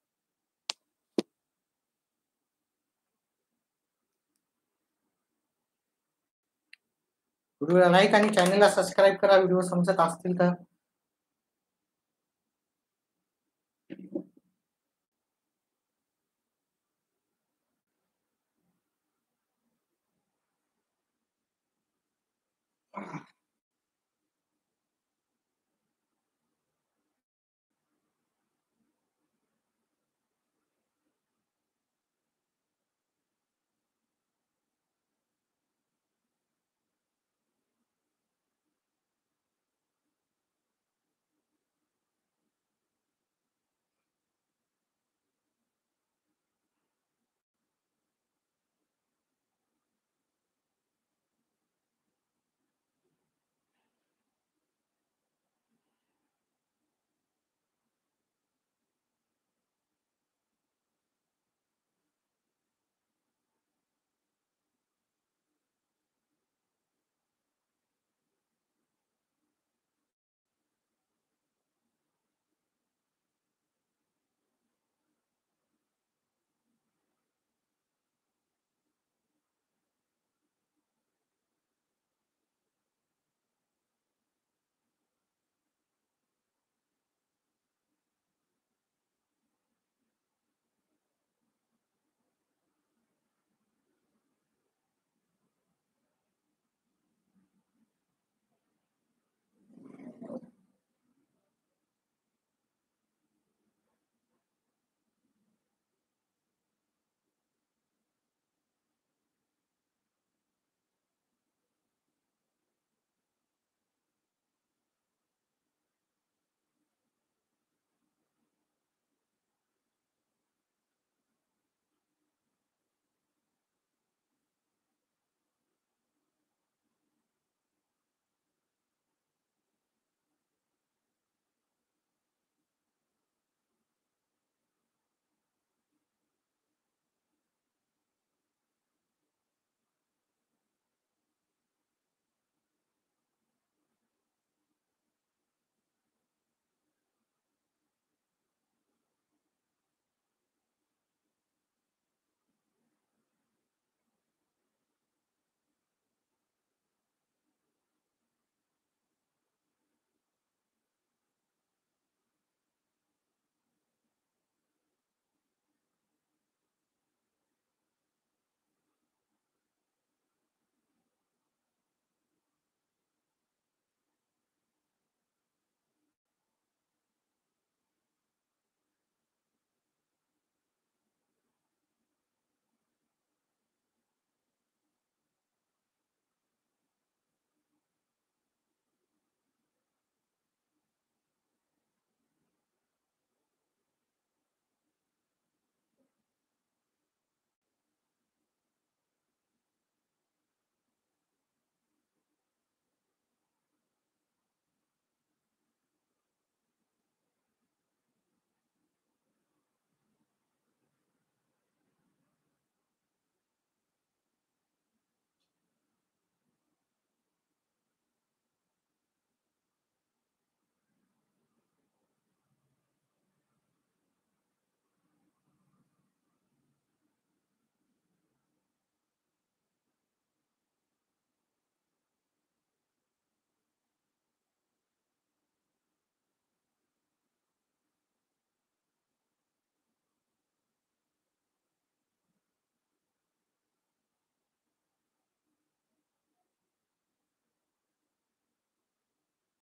व्हिडिओला लाईक आणि चॅनलला सबस्क्राईब करा व्हिडिओ समजत असतील तर.